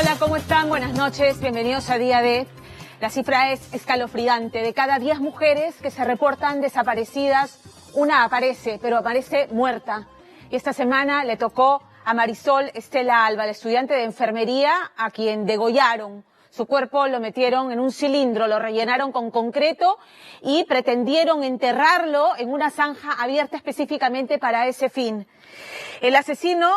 Hola, ¿cómo están? Buenas noches, bienvenidos a Día D. La cifra es escalofriante. De cada 10 mujeres que se reportan desaparecidas, una aparece, pero aparece muerta. Y esta semana le tocó a Marisol Estela Alba, la estudiante de enfermería, a quien degollaron. Su cuerpo lo metieron en un cilindro, lo rellenaron con concreto y pretendieron enterrarlo en una zanja abierta específicamente para ese fin. El asesino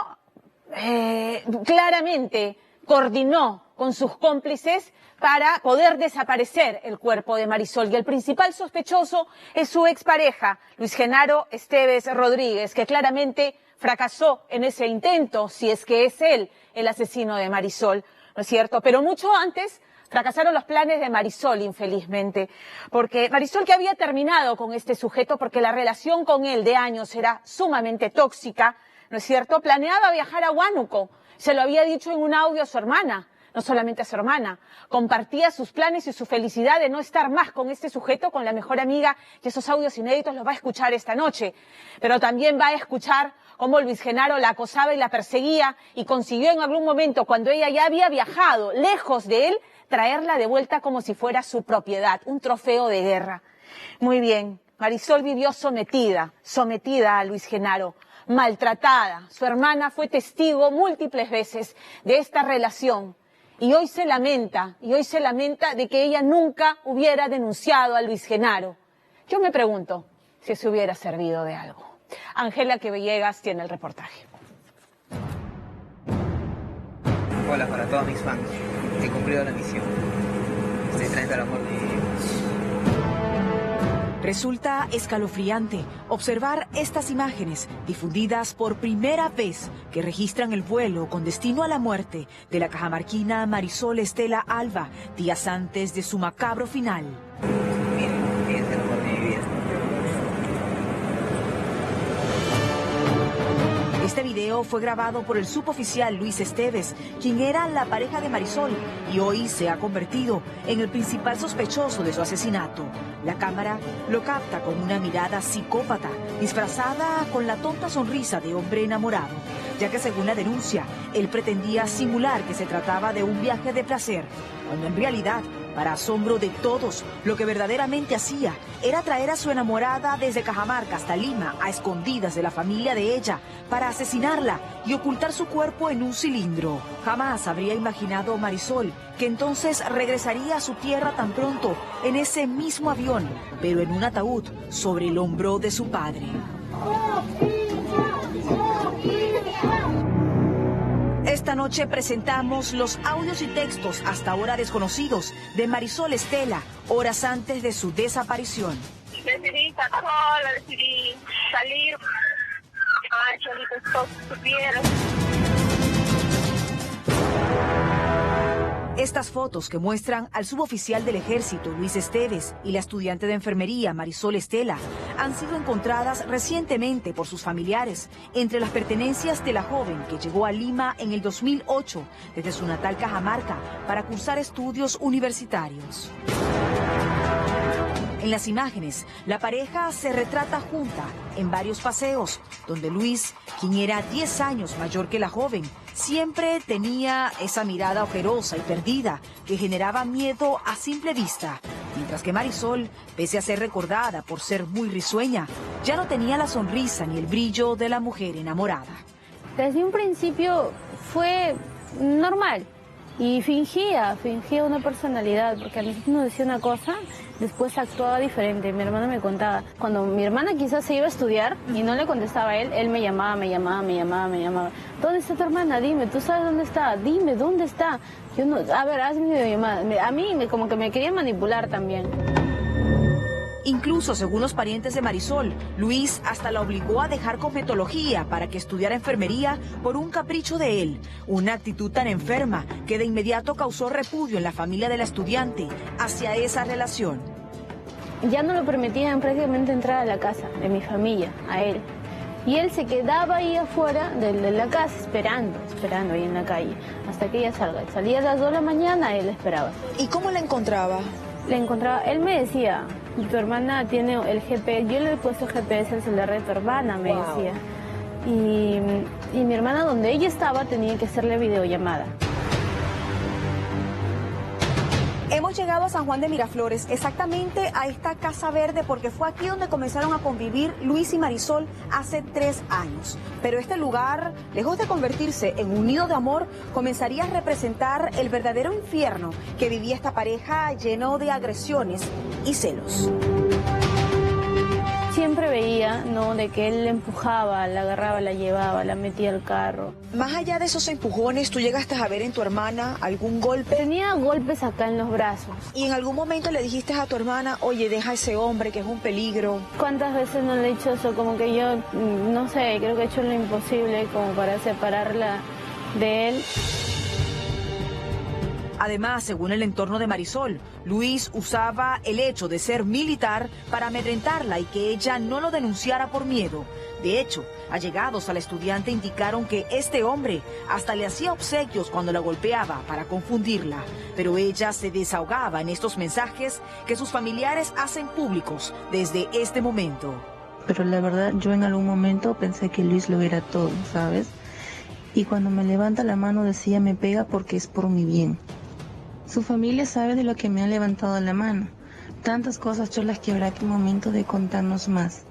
claramente coordinó con sus cómplices para poder desaparecer el cuerpo de Marisol. Y el principal sospechoso es su expareja, Luis Genaro Esteves Rodríguez, que claramente fracasó en ese intento, si es que es él el asesino de Marisol, ¿no es cierto? Pero mucho antes fracasaron los planes de Marisol, infelizmente, porque Marisol, que había terminado con este sujeto porque la relación con él de años era sumamente tóxica, ¿no es cierto?, planeaba viajar a Huánuco. Se lo había dicho en un audio a su hermana, no solamente a su hermana. Compartía sus planes y su felicidad de no estar más con este sujeto, con la mejor amiga, y esos audios inéditos los va a escuchar esta noche. Pero también va a escuchar cómo Luis Genaro la acosaba y la perseguía y consiguió en algún momento, cuando ella ya había viajado lejos de él, traerla de vuelta como si fuera su propiedad, un trofeo de guerra. Muy bien, Marisol vivió sometida a Luis Genaro, maltratada. Su hermana fue testigo múltiples veces de esta relación y hoy se lamenta de que ella nunca hubiera denunciado a Luis Genaro. Yo me pregunto si se hubiera servido de algo. Ángela Villegas tiene el reportaje. Hola para todos mis fans. He cumplido la misión. Estoy trayendo el amor de mi vida. Resulta escalofriante observar estas imágenes difundidas por primera vez que registran el vuelo con destino a la muerte de la cajamarquina Marisol Estela Alba días antes de su macabro final. Miren, fíjense el amor de mi vida. Este video fue grabado por el suboficial Luis Esteves, quien era la pareja de Marisol y hoy se ha convertido en el principal sospechoso de su asesinato. La cámara lo capta con una mirada psicópata, disfrazada con la tonta sonrisa de hombre enamorado, ya que según la denuncia, él pretendía simular que se trataba de un viaje de placer, cuando en realidad, para asombro de todos, lo que verdaderamente hacía era traer a su enamorada desde Cajamarca hasta Lima, a escondidas de la familia de ella, para asesinarla y ocultar su cuerpo en un cilindro. Jamás habría imaginado Marisol que entonces regresaría a su tierra tan pronto, en ese mismo avión, pero en un ataúd sobre el hombro de su padre. Esta noche presentamos los audios y textos hasta ahora desconocidos de Marisol Estela, horas antes de su desaparición. Decidí estar sola, decidí salir. Ay, Cholito, esto supieron. Estas fotos que muestran al suboficial del ejército Luis Esteves y la estudiante de enfermería Marisol Estela han sido encontradas recientemente por sus familiares entre las pertenencias de la joven que llegó a Lima en el 2008 desde su natal Cajamarca para cursar estudios universitarios. En las imágenes, la pareja se retrata junta en varios paseos, donde Luis, quien era 10 años mayor que la joven, siempre tenía esa mirada ojerosa y perdida que generaba miedo a simple vista, mientras que Marisol, pese a ser recordada por ser muy risueña, ya no tenía la sonrisa ni el brillo de la mujer enamorada. Desde un principio fue normal. Y fingía una personalidad, porque a nosotros nos decía una cosa, después actuaba diferente. Mi hermana me contaba, cuando mi hermana quizás se iba a estudiar y no le contestaba a él me llamaba. ¿Dónde está tu hermana? Dime, ¿tú sabes dónde está? Dime, ¿dónde está? Yo no, a ver, hazme videollamada. A mí como que me quería manipular también. Incluso, según los parientes de Marisol, Luis hasta la obligó a dejar cosmetología para que estudiara enfermería por un capricho de él. Una actitud tan enferma que de inmediato causó repudio en la familia de la estudiante hacia esa relación. Ya no lo permitían prácticamente entrar a la casa de mi familia, a él. Y él se quedaba ahí afuera de la casa esperando ahí en la calle, hasta que ella salga. Salía a las 2 de la mañana, él esperaba. ¿Y cómo la encontraba? La encontraba, él me decía, tu hermana tiene el GPS, yo le he puesto GPS al celular de tu hermana, me decía. Y mi hermana, donde ella estaba, tenía que hacerle videollamada. Hemos llegado a San Juan de Miraflores, exactamente a esta Casa Verde, porque fue aquí donde comenzaron a convivir Luis y Marisol hace 3 años. Pero este lugar, lejos de convertirse en un nido de amor, comenzaría a representar el verdadero infierno que vivía esta pareja, lleno de agresiones y celos. Siempre veía, ¿no?, de que él la empujaba, la agarraba, la llevaba, la metía al carro. Más allá de esos empujones, ¿tú llegaste a ver en tu hermana algún golpe? Tenía golpes acá en los brazos. ¿Y en algún momento le dijiste a tu hermana, oye, deja a ese hombre que es un peligro? ¿Cuántas veces no le he dicho eso? Como que yo, no sé, creo que he hecho lo imposible como para separarla de él. Además, según el entorno de Marisol, Luis usaba el hecho de ser militar para amedrentarla y que ella no lo denunciara por miedo. De hecho, allegados a la estudiante indicaron que este hombre hasta le hacía obsequios cuando la golpeaba para confundirla. Pero ella se desahogaba en estos mensajes que sus familiares hacen públicos desde este momento. Pero la verdad, yo en algún momento pensé que Luis lo era todo, ¿sabes? Y cuando me levanta la mano decía, me pega porque es por mi bien. Su familia sabe de lo que me ha levantado la mano. Tantas cosas cholas que habrá que momento de contarnos más.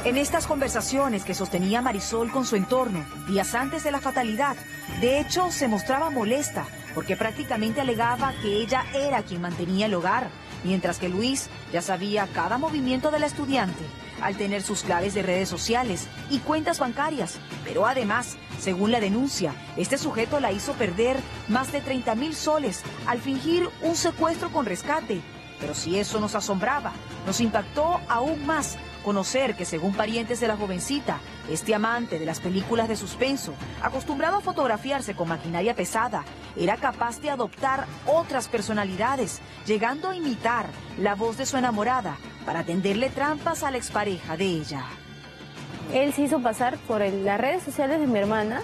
En estas conversaciones que sostenía Marisol con su entorno, días antes de la fatalidad, de hecho se mostraba molesta porque prácticamente alegaba que ella era quien mantenía el hogar, mientras que Luis ya sabía cada movimiento de la estudiante al tener sus claves de redes sociales y cuentas bancarias. Pero además, según la denuncia, este sujeto la hizo perder más de 30.000 soles al fingir un secuestro con rescate. Pero si eso nos asombraba, nos impactó aún más conocer que, según parientes de la jovencita, este amante de las películas de suspenso, acostumbrado a fotografiarse con maquinaria pesada, era capaz de adoptar otras personalidades, llegando a imitar la voz de su enamorada para tenderle trampas a la expareja de ella. Él se hizo pasar por las redes sociales de mi hermana.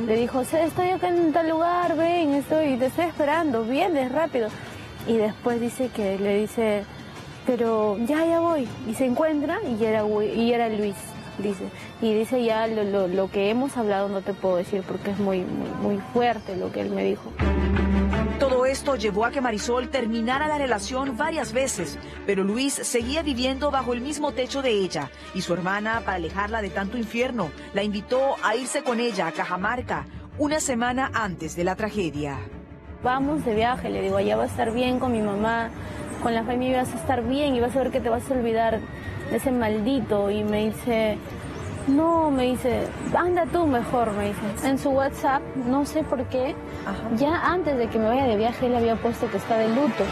Le dijo, estoy acá en tal lugar, ven, te estoy esperando, vienes rápido. Y después dice que le dice, pero ya voy. Y se encuentra y era Luis, dice. Y dice, ya lo que hemos hablado no te puedo decir porque es muy fuerte lo que él me dijo. Todo esto llevó a que Marisol terminara la relación varias veces, pero Luis seguía viviendo bajo el mismo techo de ella, y su hermana, para alejarla de tanto infierno, la invitó a irse con ella a Cajamarca una semana antes de la tragedia. Vamos de viaje, le digo, allá va a estar bien con mi mamá, con la familia vas a estar bien y vas a ver que te vas a olvidar de ese maldito. Y me dice, no, me dice, anda tú mejor, me dice. En su WhatsApp, no sé por qué, ya antes de que me vaya de viaje, él había puesto que está de luto.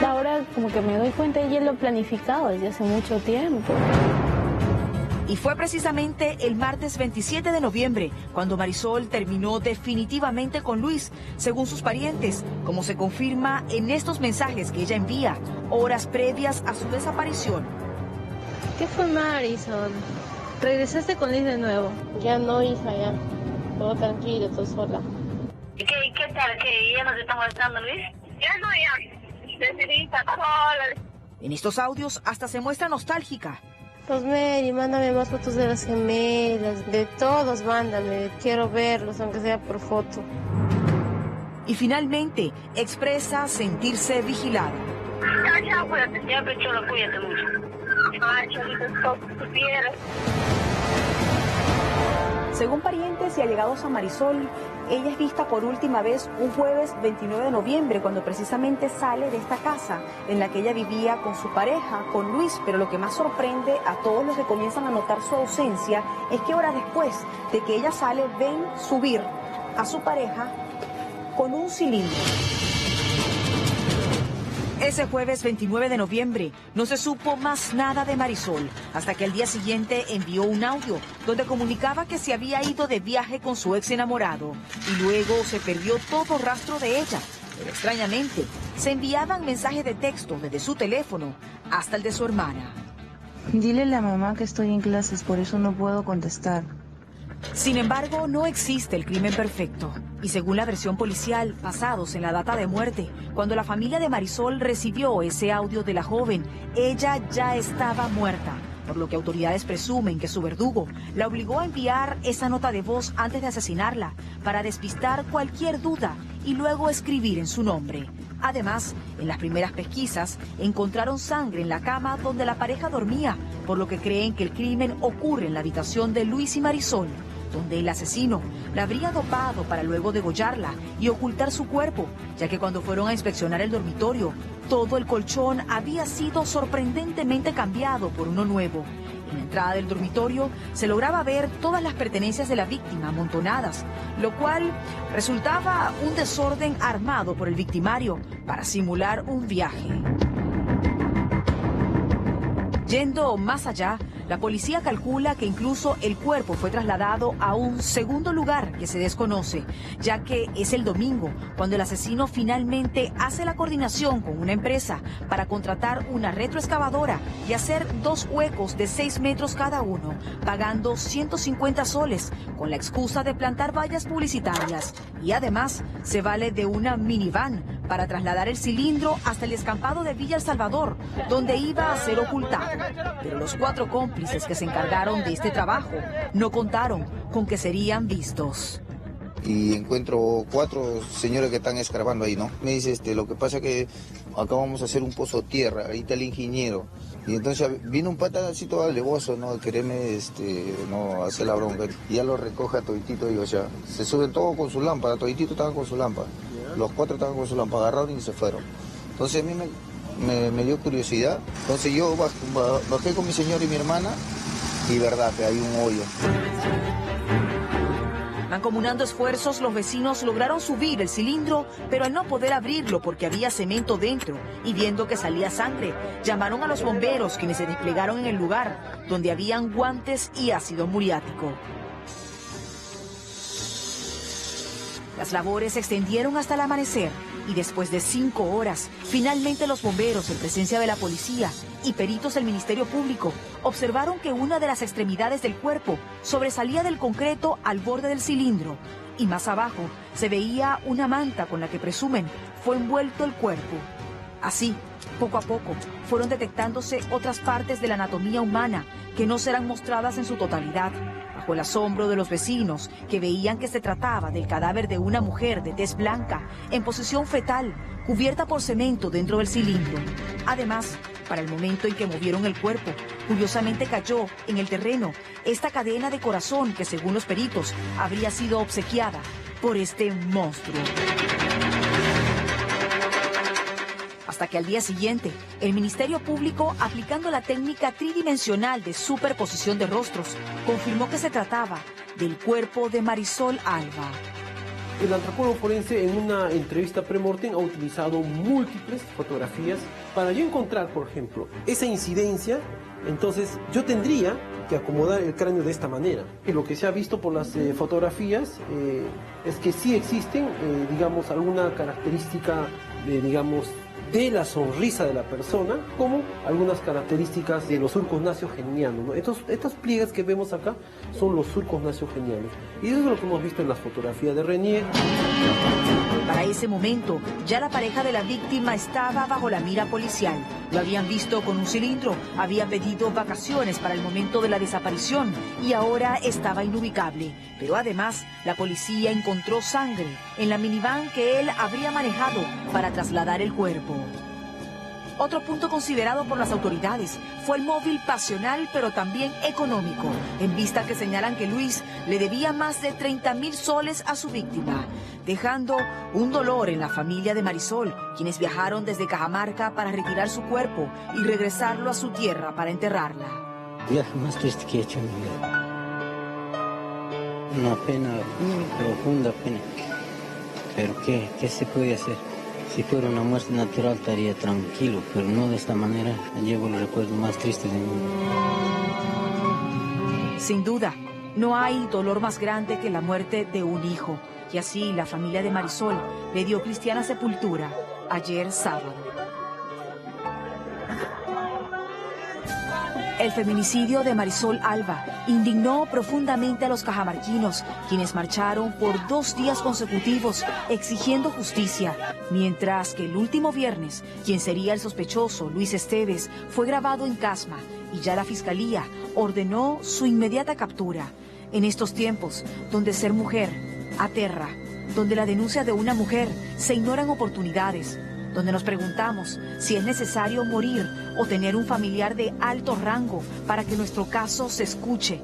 Ahora como que me doy cuenta y él lo ha planificado desde hace mucho tiempo. Y fue precisamente el martes 27 de noviembre cuando Marisol terminó definitivamente con Luis, según sus parientes, como se confirma en estos mensajes que ella envía horas previas a su desaparición. ¿Qué fue, Marisol? ¿Regresaste con Luis de nuevo? Ya no, hija, ya. Todo tranquilo, todo sola. ¿Qué tal? ¿Que ya no te está molestando, Luis? Ya no, ya. Decidí estar sola. En estos audios hasta se muestra nostálgica. Rosemary, mándame más fotos de las gemelas, de todos mándame, quiero verlos, aunque sea por foto. Y finalmente expresa sentirse vigilada. Ya, cuídate, ya, Pecholo, cuídate mucho. Ay, Cholito, supieras. Según parientes y allegados a Marisol, ella es vista por última vez un jueves 29 de noviembre, cuando precisamente sale de esta casa en la que ella vivía con su pareja, con Luis. Pero lo que más sorprende a todos los que comienzan a notar su ausencia es que horas después de que ella sale, ven subir a su pareja con un cilindro. Ese jueves 29 de noviembre no se supo más nada de Marisol, hasta que al día siguiente envió un audio donde comunicaba que se había ido de viaje con su ex enamorado, y luego se perdió todo rastro de ella. Pero extrañamente, se enviaban mensajes de texto desde su teléfono hasta el de su hermana. Dile a la mamá que estoy en clases, por eso no puedo contestar. Sin embargo, no existe el crimen perfecto. Y según la versión policial, basados en la data de muerte, cuando la familia de Marisol recibió ese audio de la joven, ella ya estaba muerta, por lo que autoridades presumen que su verdugo la obligó a enviar esa nota de voz antes de asesinarla, para despistar cualquier duda y luego escribir en su nombre. Además, en las primeras pesquisas encontraron sangre en la cama donde la pareja dormía, por lo que creen que el crimen ocurre en la habitación de Luis y Marisol, donde el asesino la habría dopado para luego degollarla y ocultar su cuerpo, ya que cuando fueron a inspeccionar el dormitorio, todo el colchón había sido sorprendentemente cambiado por uno nuevo. En la entrada del dormitorio se lograba ver todas las pertenencias de la víctima amontonadas, lo cual resultaba un desorden armado por el victimario para simular un viaje. Yendo más allá, la policía calcula que incluso el cuerpo fue trasladado a un segundo lugar que se desconoce, ya que es el domingo cuando el asesino finalmente hace la coordinación con una empresa para contratar una retroexcavadora y hacer 2 huecos de 6 metros cada uno, pagando 150 soles con la excusa de plantar vallas publicitarias. Y además se vale de una minivan para trasladar el cilindro hasta el descampado de Villa El Salvador, donde iba a ser ocultado. Pero los 4 cómplices que se encargaron de este trabajo no contaron con que serían vistos. Y encuentro 4 señores que están escarbando ahí, ¿no? Me dice, lo que pasa es que acá vamos a hacer un pozo tierra, ahí está el ingeniero. Y entonces vino un pata así todo alevoso, ¿no? Quererme, no hacer la bronca. Y ya lo recoge a toditito, y o sea, se suben todos con su lámpara, toditito estaban con su lámpara. Los 4 estaban con su lámpara, agarraron y se fueron. Entonces a mí me dio curiosidad. Entonces yo bajé con mi señor y mi hermana, y verdad que hay un hoyo. Mancomunando esfuerzos, los vecinos lograron subir el cilindro, pero al no poder abrirlo porque había cemento dentro y viendo que salía sangre, llamaron a los bomberos, quienes se desplegaron en el lugar, donde habían guantes y ácido muriático. Las labores se extendieron hasta el amanecer y después de 5 horas, finalmente los bomberos, en presencia de la policía y peritos del Ministerio Público, observaron que una de las extremidades del cuerpo sobresalía del concreto al borde del cilindro y más abajo se veía una manta con la que presumen fue envuelto el cuerpo. Así, poco a poco, fueron detectándose otras partes de la anatomía humana que no serán mostradas en su totalidad, bajo el asombro de los vecinos que veían que se trataba del cadáver de una mujer de tez blanca en posición fetal, cubierta por cemento dentro del cilindro. Además, para el momento en que movieron el cuerpo, curiosamente cayó en el terreno esta cadena de corazón que, según los peritos, habría sido obsequiada por este monstruo. Hasta que al día siguiente, el Ministerio Público, aplicando la técnica tridimensional de superposición de rostros, confirmó que se trataba del cuerpo de Marisol Alba. El antropólogo forense, en una entrevista pre-mortem, ha utilizado múltiples fotografías para yo encontrar, por ejemplo, esa incidencia. Entonces yo tendría que acomodar el cráneo de esta manera. Y lo que se ha visto por las fotografías es que sí existen, digamos, alguna característica de la sonrisa de la persona, como algunas características de los surcos nasogeníanos, ¿no? Estos pliegues que vemos acá son los surcos nasogeníanos. Y eso es lo que hemos visto en las fotografías de Renier. Para ese momento, ya la pareja de la víctima estaba bajo la mira policial. Lo habían visto con un cilindro, había pedido vacaciones para el momento de la desaparición y ahora estaba inubicable. Pero además, la policía encontró sangre en la minivan que él habría manejado para trasladar el cuerpo. Otro punto considerado por las autoridades fue el móvil pasional, pero también económico, en vista que señalan que Luis le debía más de 30.000 soles a su víctima, dejando un dolor en la familia de Marisol, quienes viajaron desde Cajamarca para retirar su cuerpo y regresarlo a su tierra para enterrarla. El viaje más triste que he hecho en mi vida. Una pena, profunda pena. Pero ¿qué se puede hacer? Si fuera una muerte natural estaría tranquilo, pero no de esta manera. Llevo el recuerdo más triste de mi vida. Sin duda, no hay dolor más grande que la muerte de un hijo. Y así la familia de Marisol le dio cristiana sepultura ayer sábado. El feminicidio de Marisol Alba indignó profundamente a los cajamarquinos, quienes marcharon por 2 días consecutivos exigiendo justicia, mientras que el último viernes, quien sería el sospechoso, Luis Esteves, fue grabado en Casma y ya la fiscalía ordenó su inmediata captura. En estos tiempos, donde ser mujer aterra, donde la denuncia de una mujer se ignoran oportunidades, donde nos preguntamos si es necesario morir o tener un familiar de alto rango para que nuestro caso se escuche,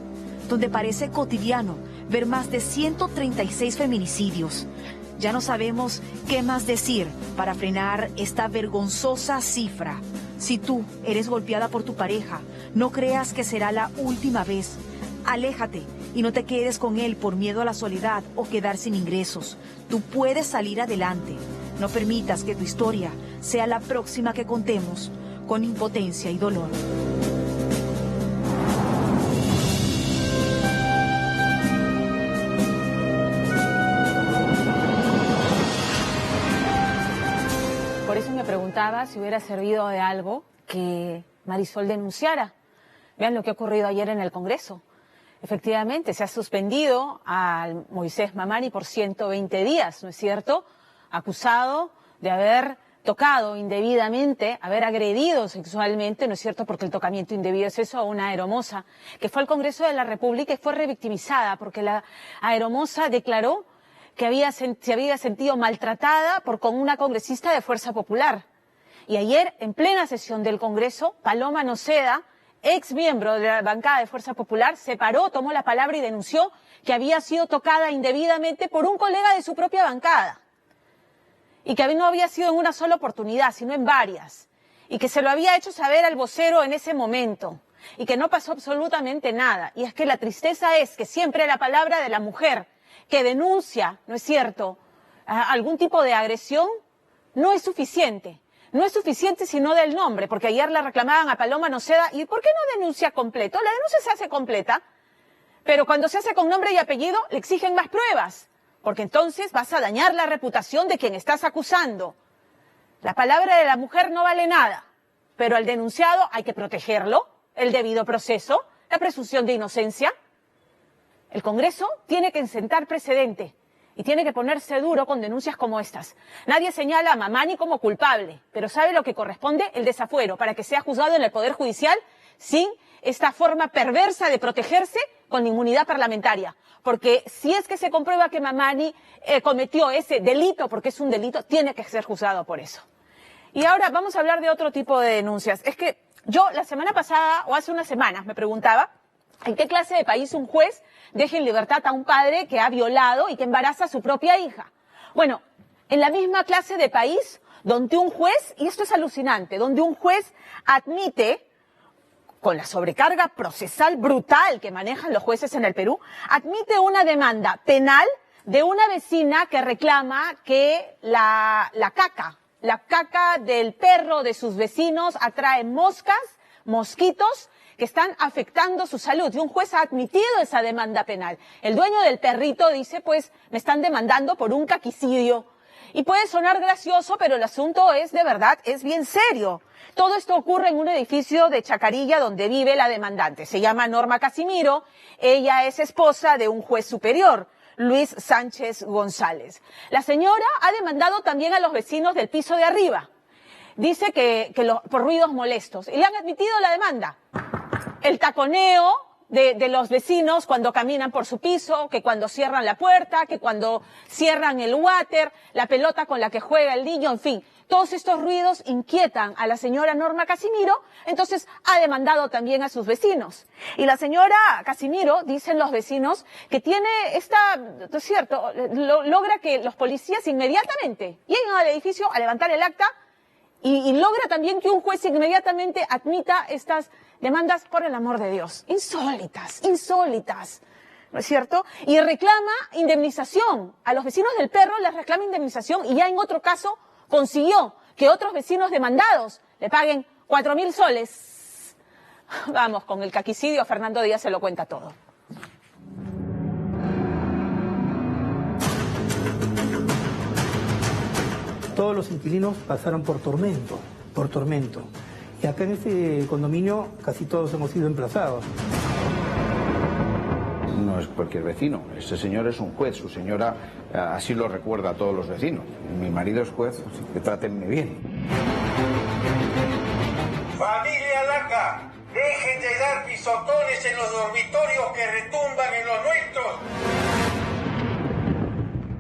donde parece cotidiano ver más de 136 feminicidios. Ya no sabemos qué más decir para frenar esta vergonzosa cifra. Si tú eres golpeada por tu pareja, no creas que será la última vez. Aléjate y no te quedes con él por miedo a la soledad o quedar sin ingresos. Tú puedes salir adelante. No permitas que tu historia sea la próxima que contemos con impotencia y dolor. Por eso me preguntaba si hubiera servido de algo que Marisol denunciara. Vean lo que ha ocurrido ayer en el Congreso. Efectivamente, se ha suspendido a Moisés Mamani por 120 días, ¿no es cierto?, acusado de haber tocado indebidamente, haber agredido sexualmente, ¿no es cierto?, porque el tocamiento indebido es eso, a una aeromoza, que fue al Congreso de la República y fue revictimizada, porque la aeromoza declaró que se había sentido maltratada con una congresista de Fuerza Popular. Y ayer, en plena sesión del Congreso, Paloma Noceda, ex miembro de la bancada de Fuerza Popular, se paró, tomó la palabra y denunció que había sido tocada indebidamente por un colega de su propia bancada. Y que no había sido en una sola oportunidad, sino en varias. Y que se lo había hecho saber al vocero en ese momento. Y que no pasó absolutamente nada. Y es que la tristeza es que siempre la palabra de la mujer que denuncia, ¿no es cierto?, algún tipo de agresión, no es suficiente. No es suficiente sino del nombre, porque ayer la reclamaban a Paloma Noceda. ¿Y por qué no denuncia completo? La denuncia se hace completa, pero cuando se hace con nombre y apellido le exigen más pruebas, porque entonces vas a dañar la reputación de quien estás acusando. La palabra de la mujer no vale nada, pero al denunciado hay que protegerlo, el debido proceso, la presunción de inocencia. El Congreso tiene que sentar precedente y tiene que ponerse duro con denuncias como estas. Nadie señala a Mamani como culpable, pero ¿sabe lo que corresponde? El desafuero, para que sea juzgado en el Poder Judicial sin esta forma perversa de protegerse con inmunidad parlamentaria. Porque si es que se comprueba que Mamani cometió ese delito, porque es un delito, tiene que ser juzgado por eso. Y ahora vamos a hablar de otro tipo de denuncias. Es que yo la semana pasada, o hace unas semanas, me preguntaba ¿en qué clase de país un juez deja en libertad a un padre que ha violado y que embaraza a su propia hija? Bueno, en la misma clase de país donde un juez, y esto es alucinante, donde un juez admite, con la sobrecarga procesal brutal que manejan los jueces en el Perú, admite una demanda penal de una vecina que reclama que la caca del perro de sus vecinos atrae moscas, mosquitos, que están afectando su salud. Y un juez ha admitido esa demanda penal. El dueño del perrito dice, pues, me están demandando por un caquicidio. Y puede sonar gracioso, pero el asunto es, de verdad, es bien serio. Todo esto ocurre en un edificio de Chacarilla donde vive la demandante. Se llama Norma Casimiro. Ella es esposa de un juez superior, Luis Sánchez González. La señora ha demandado también a los vecinos del piso de arriba. Dice que por ruidos molestos. Y le han admitido la demanda. El taconeo de los vecinos cuando caminan por su piso, que cuando cierran la puerta, que cuando cierran el water, la pelota con la que juega el niño, en fin. Todos estos ruidos inquietan a la señora Norma Casimiro, entonces ha demandado también a sus vecinos. Y la señora Casimiro, dicen los vecinos, que tiene ¿no es cierto?, logra que los policías inmediatamente lleguen al edificio a levantar el acta y logra también que un juez inmediatamente admita estas demandas, por el amor de Dios, insólitas, ¿no es cierto? Y reclama indemnización. A los vecinos del perro les reclama indemnización y ya en otro caso consiguió que otros vecinos demandados le paguen 4.000 soles. Vamos, con el caquicidio Fernando Díaz se lo cuenta todo. Todos los inquilinos pasaron por tormento. Y acá en este condominio casi todos hemos sido emplazados. No es cualquier vecino, ese señor es un juez, su señora así lo recuerda a todos los vecinos. Mi marido es juez, así que trátenme bien. Familia Laca, dejen de dar pisotones en los dormitorios que retumban en los nuestros.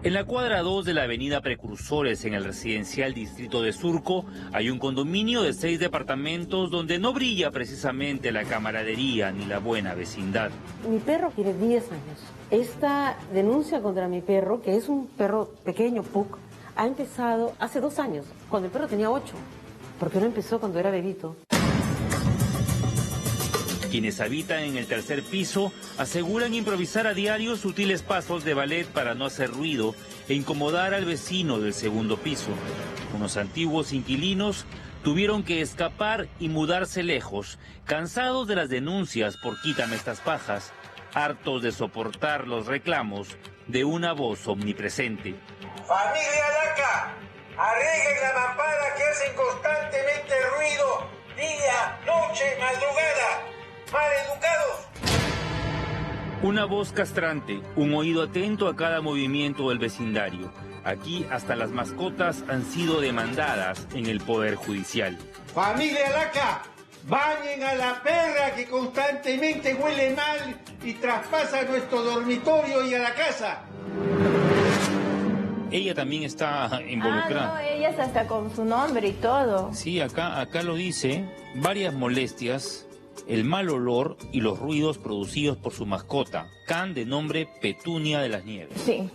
En la cuadra 2 de la avenida Precursores, en el residencial distrito de Surco, hay un condominio de 6 departamentos donde no brilla precisamente la camaradería ni la buena vecindad. Mi perro tiene 10 años. Esta denuncia contra mi perro, que es un perro pequeño, Puck, ha empezado hace 2 años, cuando el perro tenía 8, porque no empezó cuando era bebito. Quienes habitan en el tercer piso aseguran improvisar a diario sutiles pasos de ballet para no hacer ruido e incomodar al vecino del segundo piso. Unos antiguos inquilinos tuvieron que escapar y mudarse lejos, cansados de las denuncias por quítame estas pajas, hartos de soportar los reclamos de una voz omnipresente. Familia Laca, arreglen la mampara que hacen constantemente ruido, día, noche, madrugada. ¡Maleducados! Una voz castrante, un oído atento a cada movimiento del vecindario. Aquí hasta las mascotas han sido demandadas en el Poder Judicial. Familia Laca, bañen a la perra que constantemente huele mal y traspasa nuestro dormitorio y a la casa. Ella también está involucrada. Ah, no, ella es hasta con su nombre y todo. Sí, acá lo dice. Varias molestias, el mal olor y los ruidos producidos por su mascota, can de nombre Petunia de las Nieves. Sí.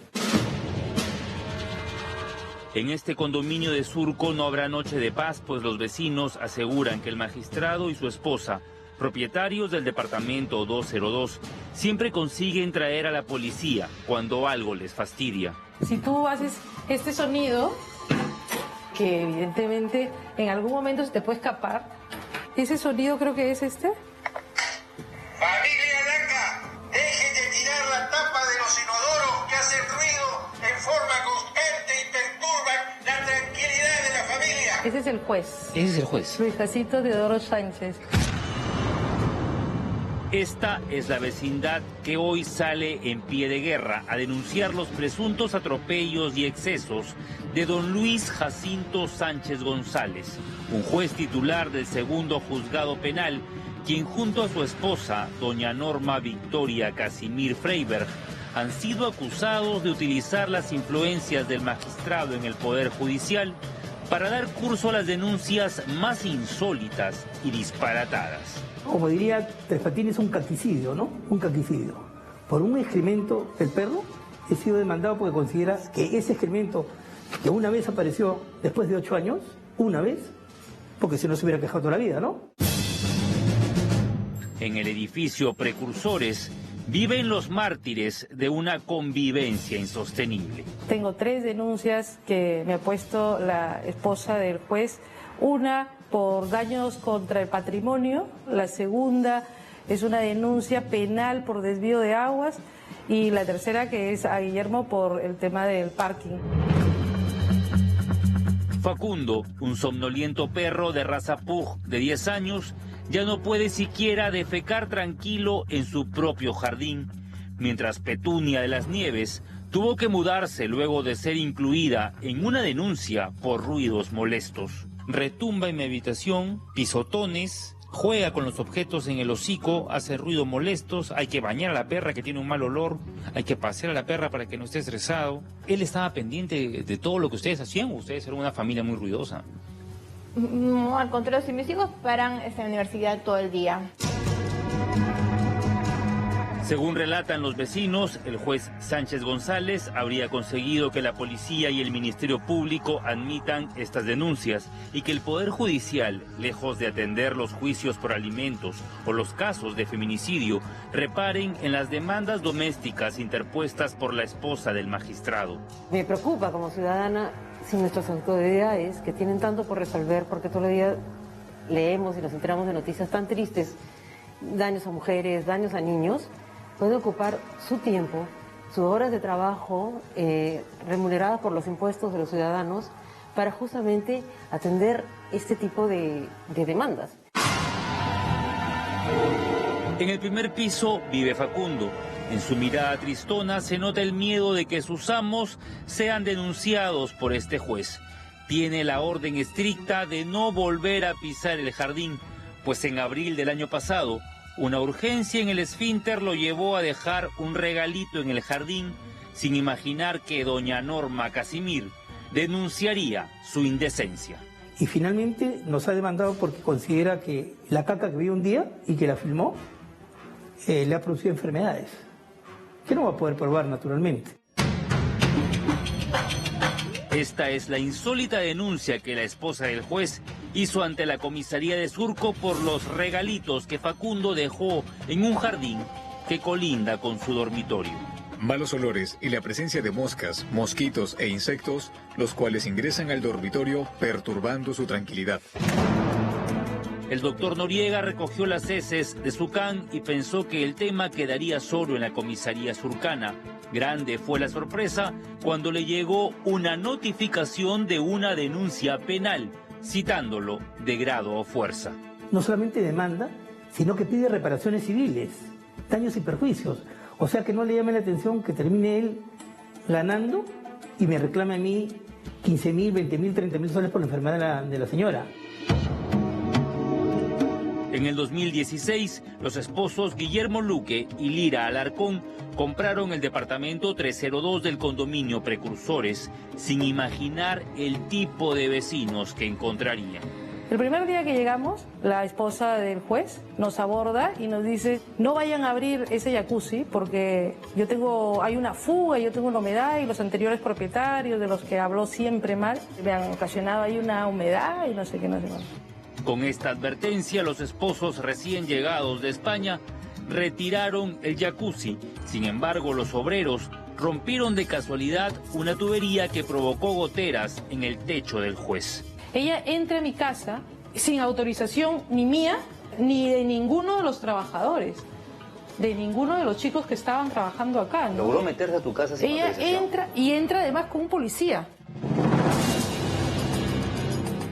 En este condominio de Surco no habrá noche de paz, pues los vecinos aseguran que el magistrado y su esposa, propietarios del departamento 202, siempre consiguen traer a la policía cuando algo les fastidia. Si tú haces este sonido, que evidentemente en algún momento se te puede escapar, ese sonido creo que es este. Familia Laca, dejen de tirar la tapa de los inodoros que hacen ruido en forma constante y perturban la tranquilidad de la familia. Ese es el juez. Ese es el juez. Luis Jacinto Teodoro Sánchez. Esta es la vecindad que hoy sale en pie de guerra a denunciar los presuntos atropellos y excesos de don Luis Jacinto Sánchez González, un juez titular del segundo juzgado penal, quien junto a su esposa, doña Norma Victoria Casimir Freiberg, han sido acusados de utilizar las influencias del magistrado en el Poder Judicial para dar curso a las denuncias más insólitas y disparatadas. Como diría Tres Patines, un caquicidio, ¿no? Un caquicidio. Por un excremento del perro he sido demandado porque considera que ese excremento que una vez apareció después de 8 años, una vez, porque si no se hubiera quejado toda la vida, ¿no? En el edificio Precursores viven los mártires de una convivencia insostenible. Tengo 3 denuncias que me ha puesto la esposa del juez. Una por daños contra el patrimonio, la segunda es una denuncia penal por desvío de aguas y la tercera que es a Guillermo por el tema del parking. Facundo, un somnoliento perro de raza Pug de 10 años, ya no puede siquiera defecar tranquilo en su propio jardín, mientras Petunia de las Nieves tuvo que mudarse luego de ser incluida en una denuncia por ruidos molestos. Retumba en mi habitación, pisotones, juega con los objetos en el hocico, hace ruidos molestos, hay que bañar a la perra que tiene un mal olor, hay que pasear a la perra para que no esté estresado. Él estaba pendiente de todo lo que ustedes hacían, ustedes eran una familia muy ruidosa. No, al contrario, si mis hijos paran en la universidad todo el día. Según relatan los vecinos, el juez Sánchez González habría conseguido que la policía y el Ministerio Público admitan estas denuncias y que el Poder Judicial, lejos de atender los juicios por alimentos o los casos de feminicidio, reparen en las demandas domésticas interpuestas por la esposa del magistrado. Me preocupa como ciudadana si nuestras autoridades, que tienen tanto por resolver, porque todo el día leemos y nos enteramos de noticias tan tristes, daños a mujeres, daños a niños, puede ocupar su tiempo, sus horas de trabajo remuneradas por los impuestos de los ciudadanos para justamente atender este tipo de demandas. En el primer piso vive Facundo. En su mirada tristona se nota el miedo de que sus amos sean denunciados por este juez. Tiene la orden estricta de no volver a pisar el jardín, pues en abril del año pasado, una urgencia en el esfínter lo llevó a dejar un regalito en el jardín sin imaginar que doña Norma Casimir denunciaría su indecencia. Y finalmente nos ha demandado porque considera que la caca que vio un día y que la filmó le ha producido enfermedades, que no va a poder probar naturalmente. Esta es la insólita denuncia que la esposa del juez hizo ante la comisaría de Surco por los regalitos que Facundo dejó en un jardín que colinda con su dormitorio. Malos olores y la presencia de moscas, mosquitos e insectos, los cuales ingresan al dormitorio perturbando su tranquilidad. El doctor Noriega recogió las heces de su can y pensó que el tema quedaría solo en la comisaría surcana. Grande fue la sorpresa cuando le llegó una notificación de una denuncia penal, citándolo de grado o fuerza. No solamente demanda, sino que pide reparaciones civiles, daños y perjuicios. O sea que no le llame la atención que termine él ganando y me reclame a mí 15.000, 20.000, 30.000 soles por la enfermedad de la señora. En el 2016, los esposos Guillermo Luque y Lira Alarcón compraron el departamento 302 del condominio Precursores, sin imaginar el tipo de vecinos que encontrarían. El primer día que llegamos, la esposa del juez nos aborda y nos dice: no vayan a abrir ese jacuzzi porque hay una fuga, yo tengo una humedad y los anteriores propietarios de los que habló siempre mal me han ocasionado ahí una humedad y no sé qué, no sé más. Con esta advertencia, los esposos recién llegados de España retiraron el jacuzzi. Sin embargo, los obreros rompieron de casualidad una tubería que provocó goteras en el techo del juez. Ella entra a mi casa sin autorización ni mía ni de ninguno de los trabajadores, de ninguno de los chicos que estaban trabajando acá, ¿no? ¿Logró meterse a tu casa sin autorización? Entra además con un policía.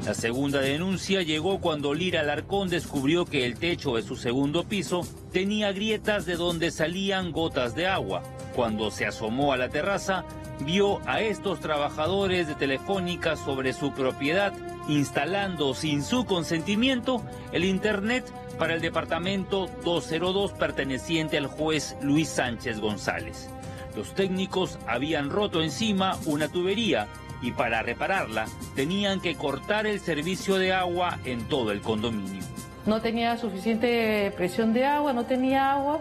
La segunda denuncia llegó cuando Lira Alarcón descubrió que el techo de su segundo piso tenía grietas de donde salían gotas de agua. Cuando se asomó a la terraza, vio a estos trabajadores de Telefónica sobre su propiedad instalando sin su consentimiento el internet para el departamento 202 perteneciente al juez Luis Sánchez González. Los técnicos habían roto encima una tubería y para repararla tenían que cortar el servicio de agua en todo el condominio. No tenía suficiente presión de agua, no tenía agua.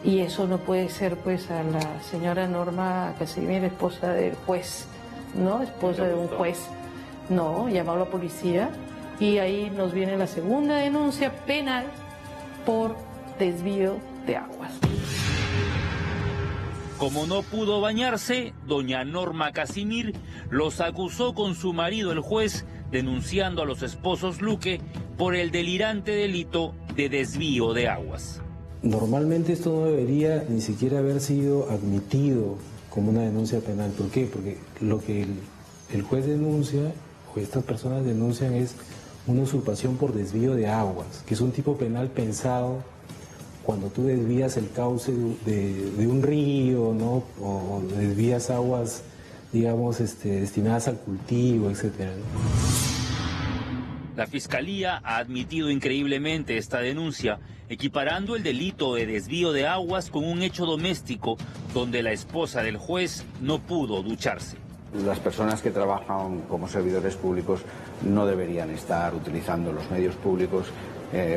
Y eso no puede ser, pues, a la señora Norma Casimir, esposa del juez, ¿no? Esposa de un juez. No, llamó a la policía y ahí nos viene la segunda denuncia penal por desvío de aguas. Como no pudo bañarse, doña Norma Casimir los acusó con su marido el juez, denunciando a los esposos Luque por el delirante delito de desvío de aguas. Normalmente esto no debería ni siquiera haber sido admitido como una denuncia penal. ¿Por qué? Porque lo que el juez denuncia, o estas personas denuncian, es una usurpación por desvío de aguas, que es un tipo penal pensado cuando tú desvías el cauce de un río, ¿no? O desvías aguas, digamos, destinadas al cultivo, etcétera, ¿no? La Fiscalía ha admitido increíblemente esta denuncia, equiparando el delito de desvío de aguas con un hecho doméstico donde la esposa del juez no pudo ducharse. Las personas que trabajan como servidores públicos no deberían estar utilizando los medios públicos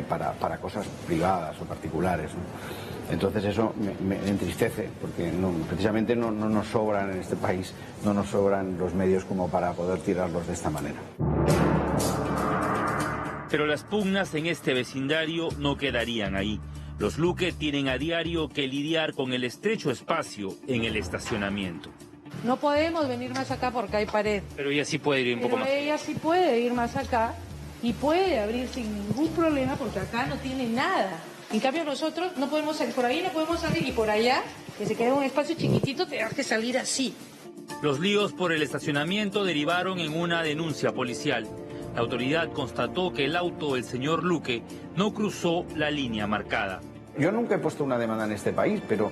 para cosas privadas o particulares, ¿no? Entonces eso me entristece, porque precisamente no nos sobran en este país, no nos sobran los medios como para poder tirarlos de esta manera. Pero las pugnas en este vecindario no quedarían ahí. Los Luque tienen a diario que lidiar con el estrecho espacio en el estacionamiento. No podemos venir más acá porque hay pared. Pero ella sí puede ir un poco más. Ella sí puede ir más acá y puede abrir sin ningún problema porque acá no tiene nada. En cambio nosotros no podemos salir, por ahí no podemos salir y por allá, que se queda un espacio chiquitito, te das que salir así. Los líos por el estacionamiento derivaron en una denuncia policial. La autoridad constató que el auto del señor Luque no cruzó la línea marcada. Yo nunca he puesto una demanda en este país, pero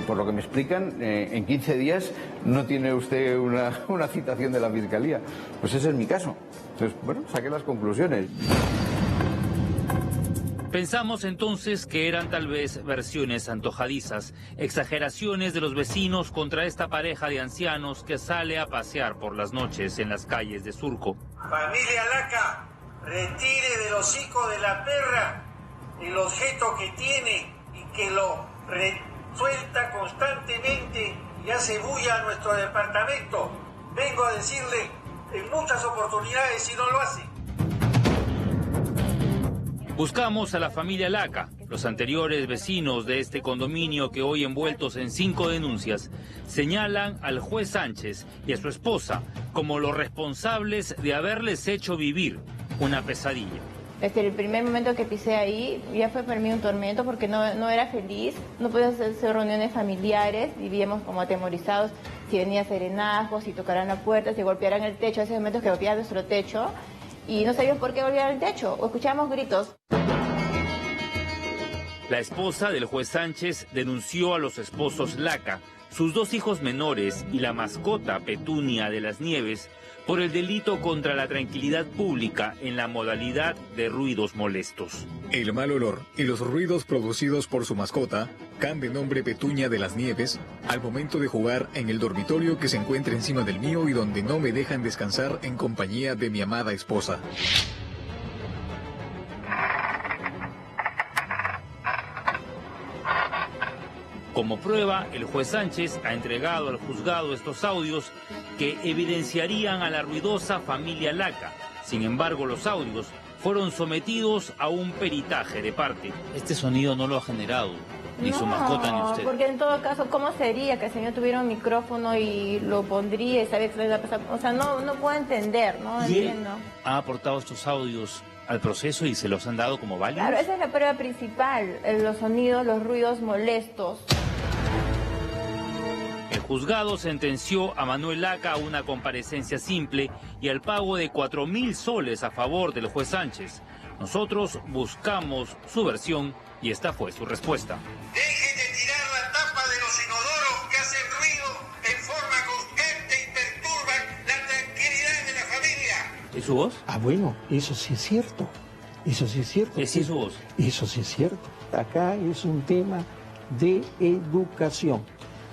por lo que me explican, en 15 días no tiene usted una citación de la Fiscalía. Pues ese es mi caso. Entonces, bueno, saqué las conclusiones. Pensamos entonces que eran tal vez versiones antojadizas, exageraciones de los vecinos contra esta pareja de ancianos que sale a pasear por las noches en las calles de Surco. Familia Laca, retire del hocico de la perra el objeto que tiene y que lo suelta constantemente y hace bulla a nuestro departamento. Vengo a decirle en muchas oportunidades si no lo hace. Buscamos a la familia Laca, los anteriores vecinos de este condominio que hoy envueltos en 5 denuncias señalan al juez Sánchez y a su esposa como los responsables de haberles hecho vivir una pesadilla. Desde el primer momento que pisé ahí, ya fue para mí un tormento porque no era feliz, no podía hacer reuniones familiares, vivíamos como atemorizados, si venía serenazgos, si tocaran la puerta, si golpearan el techo, esos momentos que golpeaban nuestro techo, y no sabíamos por qué golpeaban el techo, o escuchábamos gritos. La esposa del juez Sánchez denunció a los esposos Laca, sus 2 hijos menores y la mascota Petunia de las Nieves por el delito contra la tranquilidad pública en la modalidad de ruidos molestos. El mal olor y los ruidos producidos por su mascota, can de nombre Petunia de las Nieves, al momento de jugar en el dormitorio que se encuentra encima del mío y donde no me dejan descansar en compañía de mi amada esposa. Como prueba, el juez Sánchez ha entregado al juzgado estos audios que evidenciarían a la ruidosa familia Laca. Sin embargo, los audios fueron sometidos a un peritaje de parte. Este sonido no lo ha generado ni su mascota ni usted. Porque en todo caso, ¿cómo sería que el señor tuviera un micrófono y lo pondría y sabía que se le iba a pasar? O sea, no puedo entender, ¿no? Entiendo. ¿Ha aportado estos audios al proceso y se los han dado como válidos? Claro, esa es la prueba principal, los sonidos, los ruidos molestos. El juzgado sentenció a Manuel Laca a una comparecencia simple y al pago de 4.000 soles a favor del juez Sánchez. Nosotros buscamos su versión y esta fue su respuesta. Dejen de tirar la tapa de los inodoros que hacen ruido en forma constante y perturban la tranquilidad de la familia. ¿Es su voz? Ah, bueno, eso sí es cierto. Eso sí es cierto. ¿Es su voz? Eso sí es cierto. Acá es un tema de educación.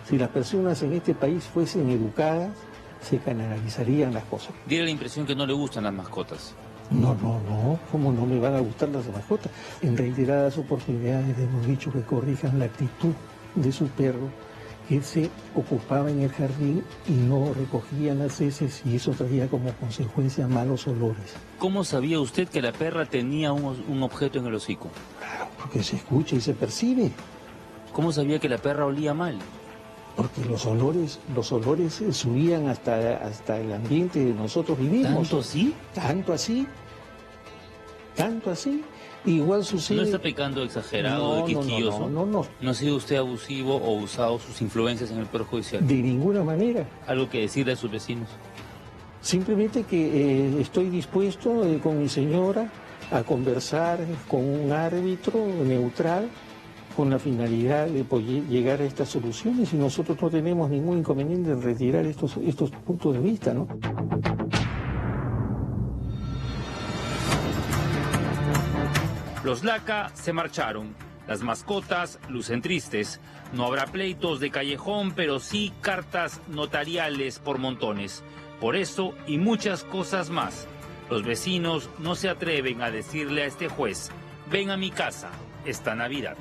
Si las personas en este país fuesen educadas, se canalizarían las cosas. Diera la impresión que no le gustan las mascotas. No, ¿cómo no me van a gustar las mascotas? En reiteradas oportunidades hemos dicho que corrijan la actitud de su perro, que se ocupaba en el jardín y no recogía las heces y eso traía como consecuencia malos olores. ¿Cómo sabía usted que la perra tenía un objeto en el hocico? Claro, porque se escucha y se percibe. ¿Cómo sabía que la perra olía mal? Porque los olores subían hasta el ambiente que nosotros vivimos. ¿Tanto así? Tanto así. Igual sucede... ¿No está pecando exagerado, de quisquilloso? No. ¿No ha sido usted abusivo o usado sus influencias en el Poder Judicial? De ninguna manera. ¿Algo que decirle a sus vecinos? Simplemente que estoy dispuesto con mi señora a conversar con un árbitro neutral con la finalidad de poder llegar a estas soluciones y nosotros no tenemos ningún inconveniente en retirar estos puntos de vista, ¿no? Los Laca se marcharon. Las mascotas lucen tristes. No habrá pleitos de callejón, pero sí cartas notariales por montones. Por eso y muchas cosas más, los vecinos no se atreven a decirle a este juez: ven a mi casa esta Navidad.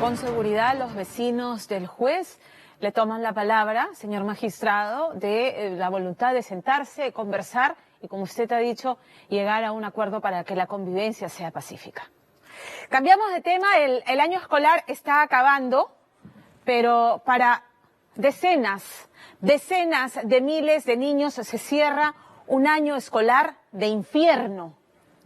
Con seguridad los vecinos del juez le toman la palabra, señor magistrado, de la voluntad de sentarse, conversar y, como usted ha dicho, llegar a un acuerdo para que la convivencia sea pacífica. Cambiamos de tema, el año escolar está acabando, pero para decenas de miles de niños se cierra un año escolar de infierno,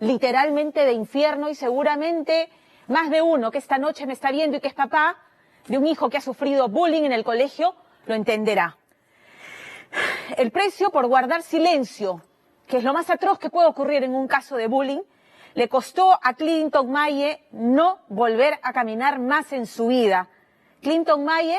literalmente de infierno, y seguramente más de uno que esta noche me está viendo y que es papá de un hijo que ha sufrido bullying en el colegio lo entenderá. El precio por guardar silencio, que es lo más atroz que puede ocurrir en un caso de bullying, le costó a Clinton Maye no volver a caminar más en su vida. Clinton Maye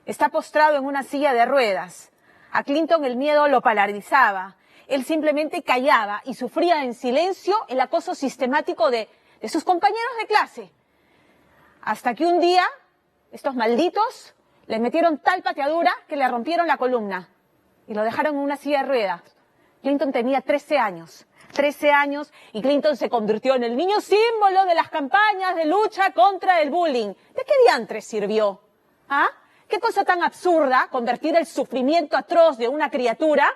está postrado en una silla de ruedas. A Clinton el miedo lo paralizaba. Él simplemente callaba y sufría en silencio el acoso sistemático de sus compañeros de clase. Hasta que un día, estos malditos le metieron tal pateadura que le rompieron la columna y lo dejaron en una silla de ruedas. Clinton tenía 13 años. 13 años y Clinton se convirtió en el niño símbolo de las campañas de lucha contra el bullying. ¿De qué diantres sirvió? ¿Ah? ¿Qué cosa tan absurda convertir el sufrimiento atroz de una criatura,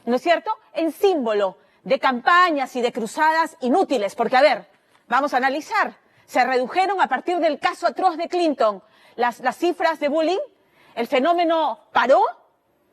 ¿no es cierto?, en símbolo de campañas y de cruzadas inútiles? Porque, a ver, vamos a analizar. Se redujeron a partir del caso atroz de Clinton las cifras de bullying. ¿El fenómeno paró?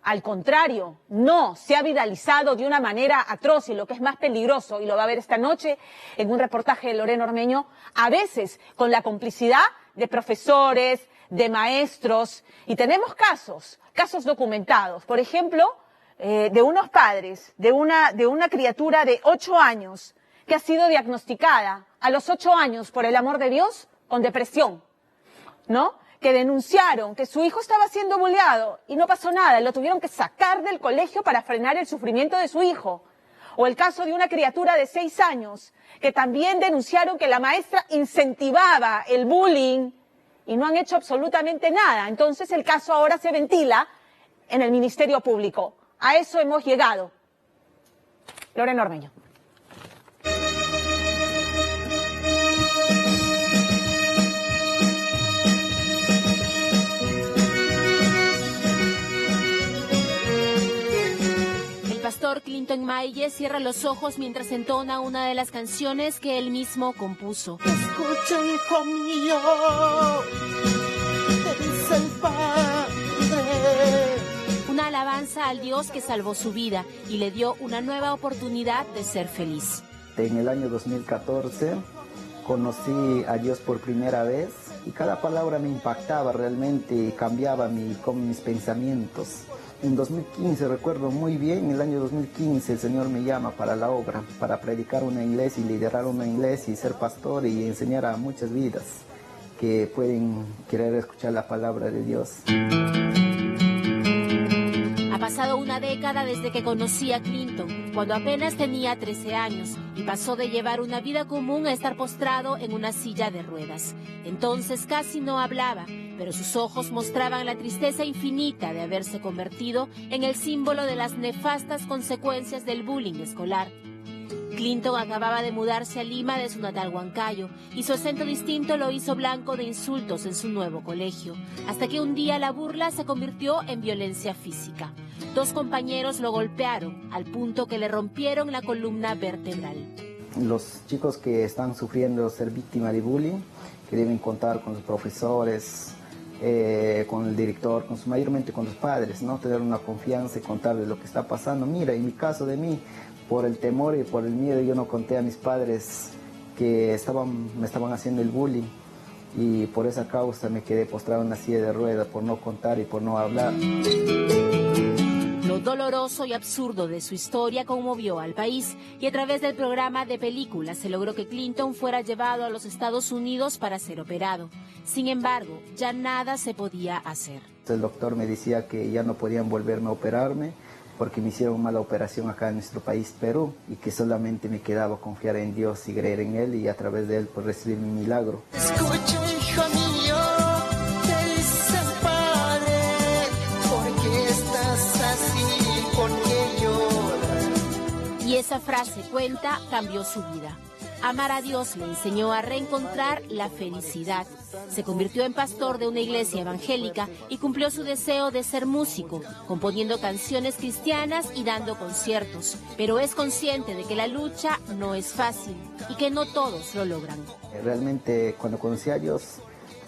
Al contrario, no, se ha viralizado de una manera atroz y lo que es más peligroso, y lo va a ver esta noche en un reportaje de Lorena Ormeño, a veces con la complicidad de profesores, de maestros, y tenemos casos documentados, por ejemplo, de unos padres, de una criatura de 8 años que ha sido diagnosticada a los 8 años, por el amor de Dios, con depresión, ¿no? Que denunciaron que su hijo estaba siendo bulleado y no pasó nada, lo tuvieron que sacar del colegio para frenar el sufrimiento de su hijo. O el caso de una criatura de 6 años que también denunciaron que la maestra incentivaba el bullying y no han hecho absolutamente nada. Entonces el caso ahora se ventila en el Ministerio Público. A eso hemos llegado. Lorena Ormeño. Pastor Clinton Maille cierra los ojos mientras entona una de las canciones que él mismo compuso. Escucha, hijo mío, te dice el Padre. Una alabanza al Dios que salvó su vida y le dio una nueva oportunidad de ser feliz. En el año 2014 conocí a Dios por primera vez y cada palabra me impactaba realmente y cambiaba mis pensamientos. En 2015, recuerdo muy bien, en el año 2015 el Señor me llama para la obra, para predicar una iglesia y liderar una iglesia y ser pastor y enseñar a muchas vidas que pueden querer escuchar la palabra de Dios. Ha pasado una década desde que conocí a Clinton, cuando apenas tenía 13 años, y pasó de llevar una vida común a estar postrado en una silla de ruedas. Entonces casi no hablaba, pero sus ojos mostraban la tristeza infinita de haberse convertido en el símbolo de las nefastas consecuencias del bullying escolar. Clinton acababa de mudarse a Lima de su natal Huancayo y su acento distinto lo hizo blanco de insultos en su nuevo colegio, hasta que un día la burla se convirtió en violencia física. 2 compañeros lo golpearon al punto que le rompieron la columna vertebral. Los chicos que están sufriendo ser víctimas de bullying, que deben contar con sus profesores, con el director, mayormente con los padres, ¿no? Tener una confianza y contarles lo que está pasando. Mira, en mi caso de mí, por el temor y por el miedo, yo no conté a mis padres que me estaban haciendo el bullying y por esa causa me quedé postrado en una silla de ruedas por no contar y por no hablar. Lo doloroso y absurdo de su historia conmovió al país y a través del programa de películas se logró que Clinton fuera llevado a los Estados Unidos para ser operado. Sin embargo, ya nada se podía hacer. El doctor me decía que ya no podían volverme a operarme porque me hicieron mala operación acá en nuestro país, Perú, y que solamente me quedaba confiar en Dios y creer en Él y a través de Él pues, recibir mi milagro. Escucha, hijo mío, te dice el Padre, ¿por qué estás así? ¿Por qué lloras? Y esa frase cuenta cambió su vida. Amar a Dios le enseñó a reencontrar la felicidad. Se convirtió en pastor de una iglesia evangélica y cumplió su deseo de ser músico, componiendo canciones cristianas y dando conciertos. Pero es consciente de que la lucha no es fácil y que no todos lo logran. Realmente cuando conocí a Dios,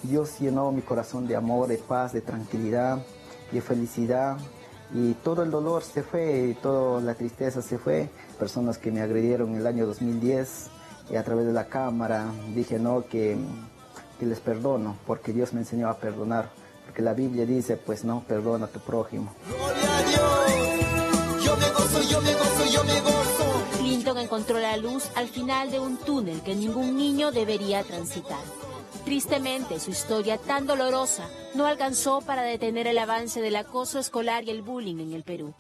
Dios llenó mi corazón de amor, de paz, de tranquilidad, de felicidad. Y todo el dolor se fue, y toda la tristeza se fue. Personas que me agredieron en el año 2010, y a través de la cámara dije no, que les perdono, porque Dios me enseñó a perdonar, porque la Biblia dice, pues no, perdona a tu prójimo. Gloria a Dios, yo me gozo, yo me gozo, yo me gozo. Clinton encontró la luz al final de un túnel que ningún niño debería transitar. Tristemente, su historia tan dolorosa no alcanzó para detener el avance del acoso escolar y el bullying en el Perú.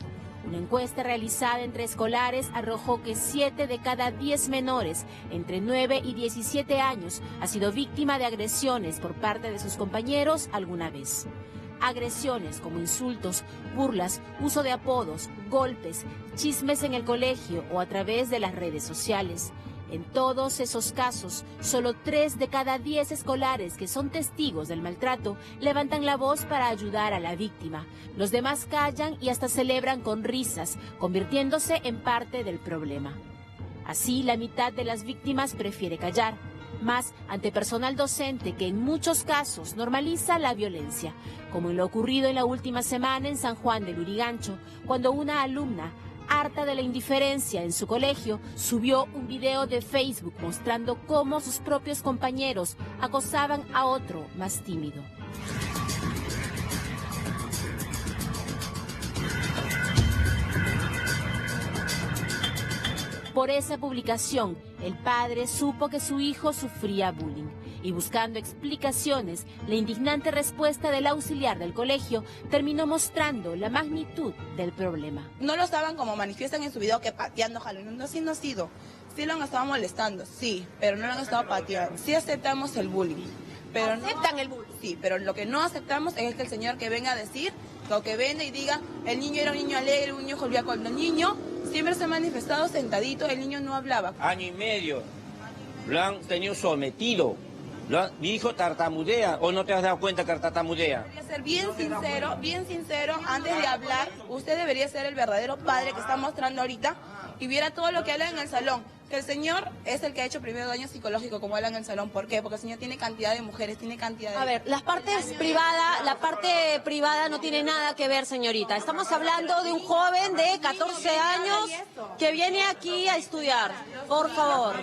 Una encuesta realizada entre escolares arrojó que 7 de cada 10 menores entre 9 y 17 años ha sido víctima de agresiones por parte de sus compañeros alguna vez. Agresiones como insultos, burlas, uso de apodos, golpes, chismes en el colegio o a través de las redes sociales. En todos esos casos, solo 3 de cada 10 escolares que son testigos del maltrato levantan la voz para ayudar a la víctima. Los demás callan y hasta celebran con risas, convirtiéndose en parte del problema. Así, la mitad de las víctimas prefiere callar, más ante personal docente que en muchos casos normaliza la violencia, como en lo ocurrido en la última semana en San Juan del Lurigancho, cuando una alumna, harta de la indiferencia en su colegio, subió un video de Facebook mostrando cómo sus propios compañeros acosaban a otro más tímido. Por esa publicación, el padre supo que su hijo sufría bullying y buscando explicaciones, la indignante respuesta del auxiliar del colegio terminó mostrando la magnitud del problema. No lo estaban como manifiestan en su video que pateando, jalonando, así no ha sido. Sí lo han estado molestando, sí, pero no lo han estado pateando. Sí aceptamos el bullying. Pero ¿aceptan el bullying? Sí, pero lo que no aceptamos es que el señor que venga a decir, o que venga y diga, el niño era un niño alegre, un niño jovial, cuando el niño siempre se ha manifestado sentadito, el niño no hablaba. Año y medio, lo han tenido sometido. Mi hijo tartamudea, ¿o no te has dado cuenta que tartamudea? Debería ser bien sincero, antes de hablar, usted debería ser el verdadero padre que está mostrando ahorita y viera todo lo que habla en el salón. Que el señor es el que ha hecho primero daño psicológico, como habla en el salón. ¿Por qué? Porque el señor tiene cantidad de mujeres, tiene cantidad de... A ver, la parte privada no tiene nada que ver, señorita. Estamos hablando de un joven de 14 años que viene aquí a estudiar. Por favor.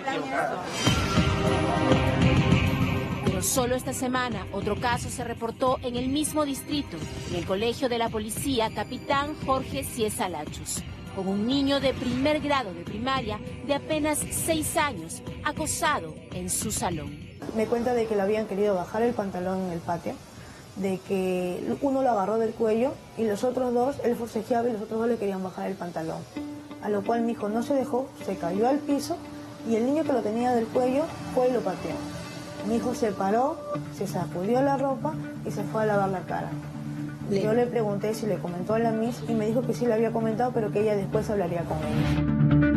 Solo esta semana, otro caso se reportó en el mismo distrito, en el colegio de la policía Capitán Jorge Ciesa Lachos, con un niño de primer grado de primaria de apenas 6 años, acosado en su salón. Me cuenta de que le habían querido bajar el pantalón en el patio, de que uno lo agarró del cuello y los otros dos, él forcejeaba y los otros dos le querían bajar el pantalón. A lo cual mi hijo no se dejó, se cayó al piso y el niño que lo tenía del cuello fue y lo pateó. Mi hijo se paró, se sacudió la ropa y se fue a lavar la cara. Yo le pregunté si le comentó a la Miss y me dijo que sí le había comentado, pero que ella después hablaría con él.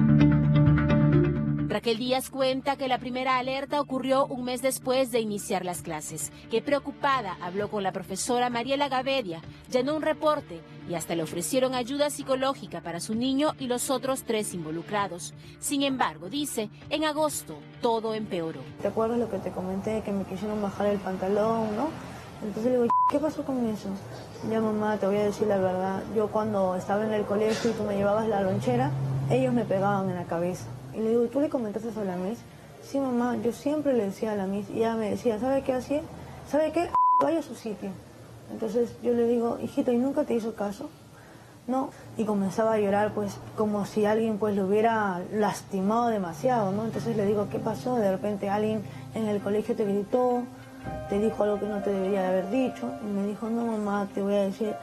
Raquel Díaz cuenta que la primera alerta ocurrió un mes después de iniciar las clases, que preocupada habló con la profesora Mariela Gavedia, llenó un reporte y hasta le ofrecieron ayuda psicológica para su niño y los otros 3 involucrados. Sin embargo, dice, en agosto todo empeoró. ¿Te acuerdas lo que te comenté, que me quisieron bajar el pantalón, no? Entonces le digo, ¿qué pasó con eso? Ya mamá, te voy a decir la verdad, yo cuando estaba en el colegio y tú me llevabas la lonchera, ellos me pegaban en la cabeza. Y le digo, ¿tú le comentaste eso a la Miss? Sí, mamá, yo siempre le decía a la Miss y ella me decía, ¿sabe qué hacía? ¿Sabe qué? Vaya a su sitio. Entonces yo le digo, hijito, ¿y nunca te hizo caso? No. Y comenzaba a llorar, pues, como si alguien pues lo hubiera lastimado demasiado, ¿no? Entonces le digo, ¿qué pasó? De repente alguien en el colegio te gritó, te dijo algo que no te debería de haber dicho. Y me dijo, no, mamá, te voy a decir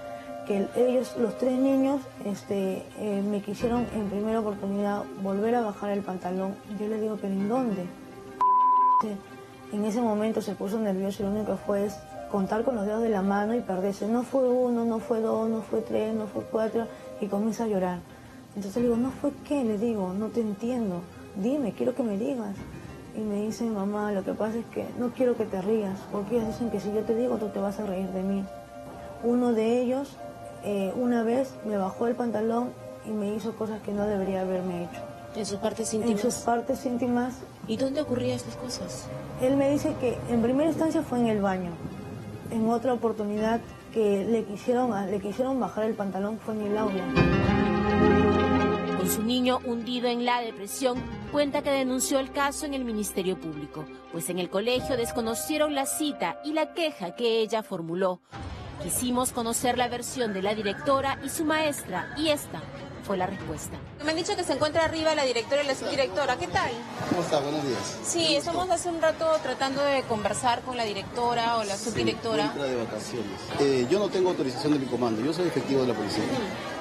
que ellos, los 3 niños, me quisieron en primera oportunidad volver a bajar el pantalón. Yo le digo, ¿pero en dónde? En ese momento se puso nervioso y lo único que fue es contar con los dedos de la mano y perderse. No fue 1, no fue 2, no fue 3, no fue 4 y comienza a llorar. Entonces le digo, ¿no fue qué? Le digo, no te entiendo. Dime, quiero que me digas. Y me dice, mamá, lo que pasa es que no quiero que te rías, porque ellos dicen que si yo te digo, tú te vas a reír de mí. Uno de ellos, una vez me bajó el pantalón y me hizo cosas que no debería haberme hecho. ¿En sus partes íntimas? En sus partes íntimas. ¿Y dónde ocurrían estas cosas? Él me dice que en primera instancia fue en el baño. En otra oportunidad que le quisieron bajar el pantalón fue en el aula. Con su niño hundido en la depresión, cuenta que denunció el caso en el Ministerio Público, pues en el colegio desconocieron la cita y la queja que ella formuló. Quisimos conocer la versión de la directora y su maestra, y esta fue la respuesta. Me han dicho que se encuentra arriba la directora y la subdirectora. ¿Qué tal? ¿Cómo está? Buenos días. Sí, estamos hace un rato tratando de conversar con la directora o la subdirectora. Se encuentra de vacaciones. Yo no tengo autorización de mi comando, yo soy efectivo de la policía.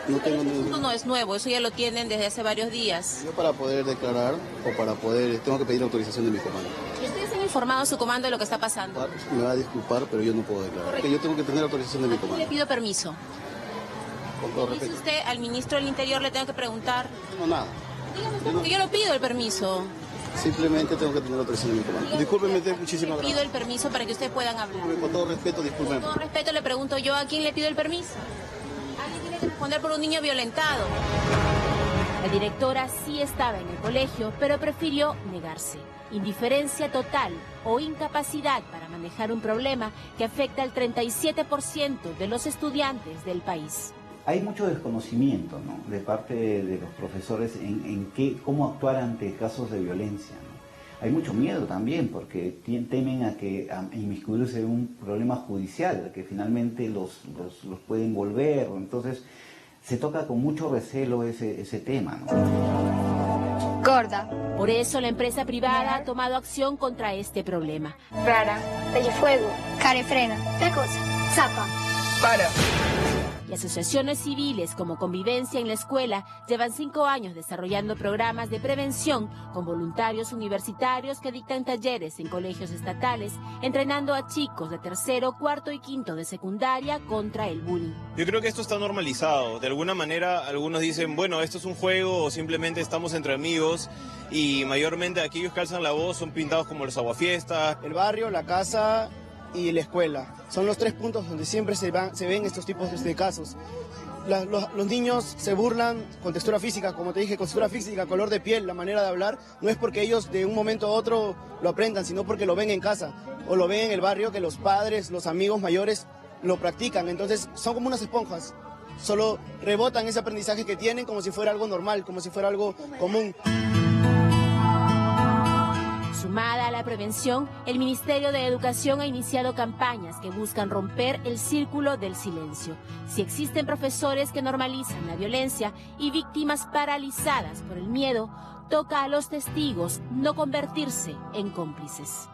No tengo Esto no es nuevo, eso ya lo tienen desde hace varios días. Yo para poder declarar o para poder, tengo que pedir autorización de mi comando. ¿Y ustedes han informado a su comando de lo que está pasando? Me va a disculpar, pero yo no puedo declarar. Porque yo tengo que tener autorización de mi comando. Le pido permiso. Con todo Dice respeto. usted al ministro del Interior le tengo que preguntar. No, nada. Dígame usted porque yo lo pido el permiso. Simplemente tengo que tener autorización de mi comando. Discúlpeme, muchísimas Le pido gracias. el permiso para que ustedes puedan hablar. Con todo respeto, discúlpeme. Con todo respeto le pregunto yo, ¿a quién le pido el permiso? Alguien tiene que responder por un niño violentado. La directora sí estaba en el colegio, pero prefirió negarse. Indiferencia total o incapacidad para manejar un problema que afecta al 37% de los estudiantes del país. Hay mucho desconocimiento, ¿no?, de parte de los profesores en cómo actuar ante casos de violencia, ¿no? Hay mucho miedo también porque temen a inmiscuirse en un problema judicial, que finalmente los puede envolver. Entonces se toca con mucho recelo ese tema, ¿no? Gorda. Por eso la empresa privada ha tomado acción contra este problema. Rara, fuego, carefrena, precoz, zapa. Para. Y asociaciones civiles como Convivencia en la Escuela llevan 5 años desarrollando programas de prevención con voluntarios universitarios que dictan talleres en colegios estatales, entrenando a chicos de tercero, cuarto y quinto de secundaria contra el bullying. Yo creo que esto está normalizado. De alguna manera algunos dicen, bueno, esto es un juego o simplemente estamos entre amigos, y mayormente aquellos que alzan la voz son pintados como los aguafiestas. El barrio, la casa y la escuela. Son los 3 puntos donde siempre se ven estos tipos de casos. Los niños se burlan con textura física, como te dije, con textura física, color de piel, la manera de hablar. No es porque ellos de un momento a otro lo aprendan, sino porque lo ven en casa o lo ven en el barrio, que los padres, los amigos mayores lo practican. Entonces son como unas esponjas. Solo rebotan ese aprendizaje que tienen como si fuera algo normal, como si fuera algo común. Sumada a la prevención, el Ministerio de Educación ha iniciado campañas que buscan romper el círculo del silencio. Si existen profesores que normalizan la violencia y víctimas paralizadas por el miedo, toca a los testigos no convertirse en cómplices.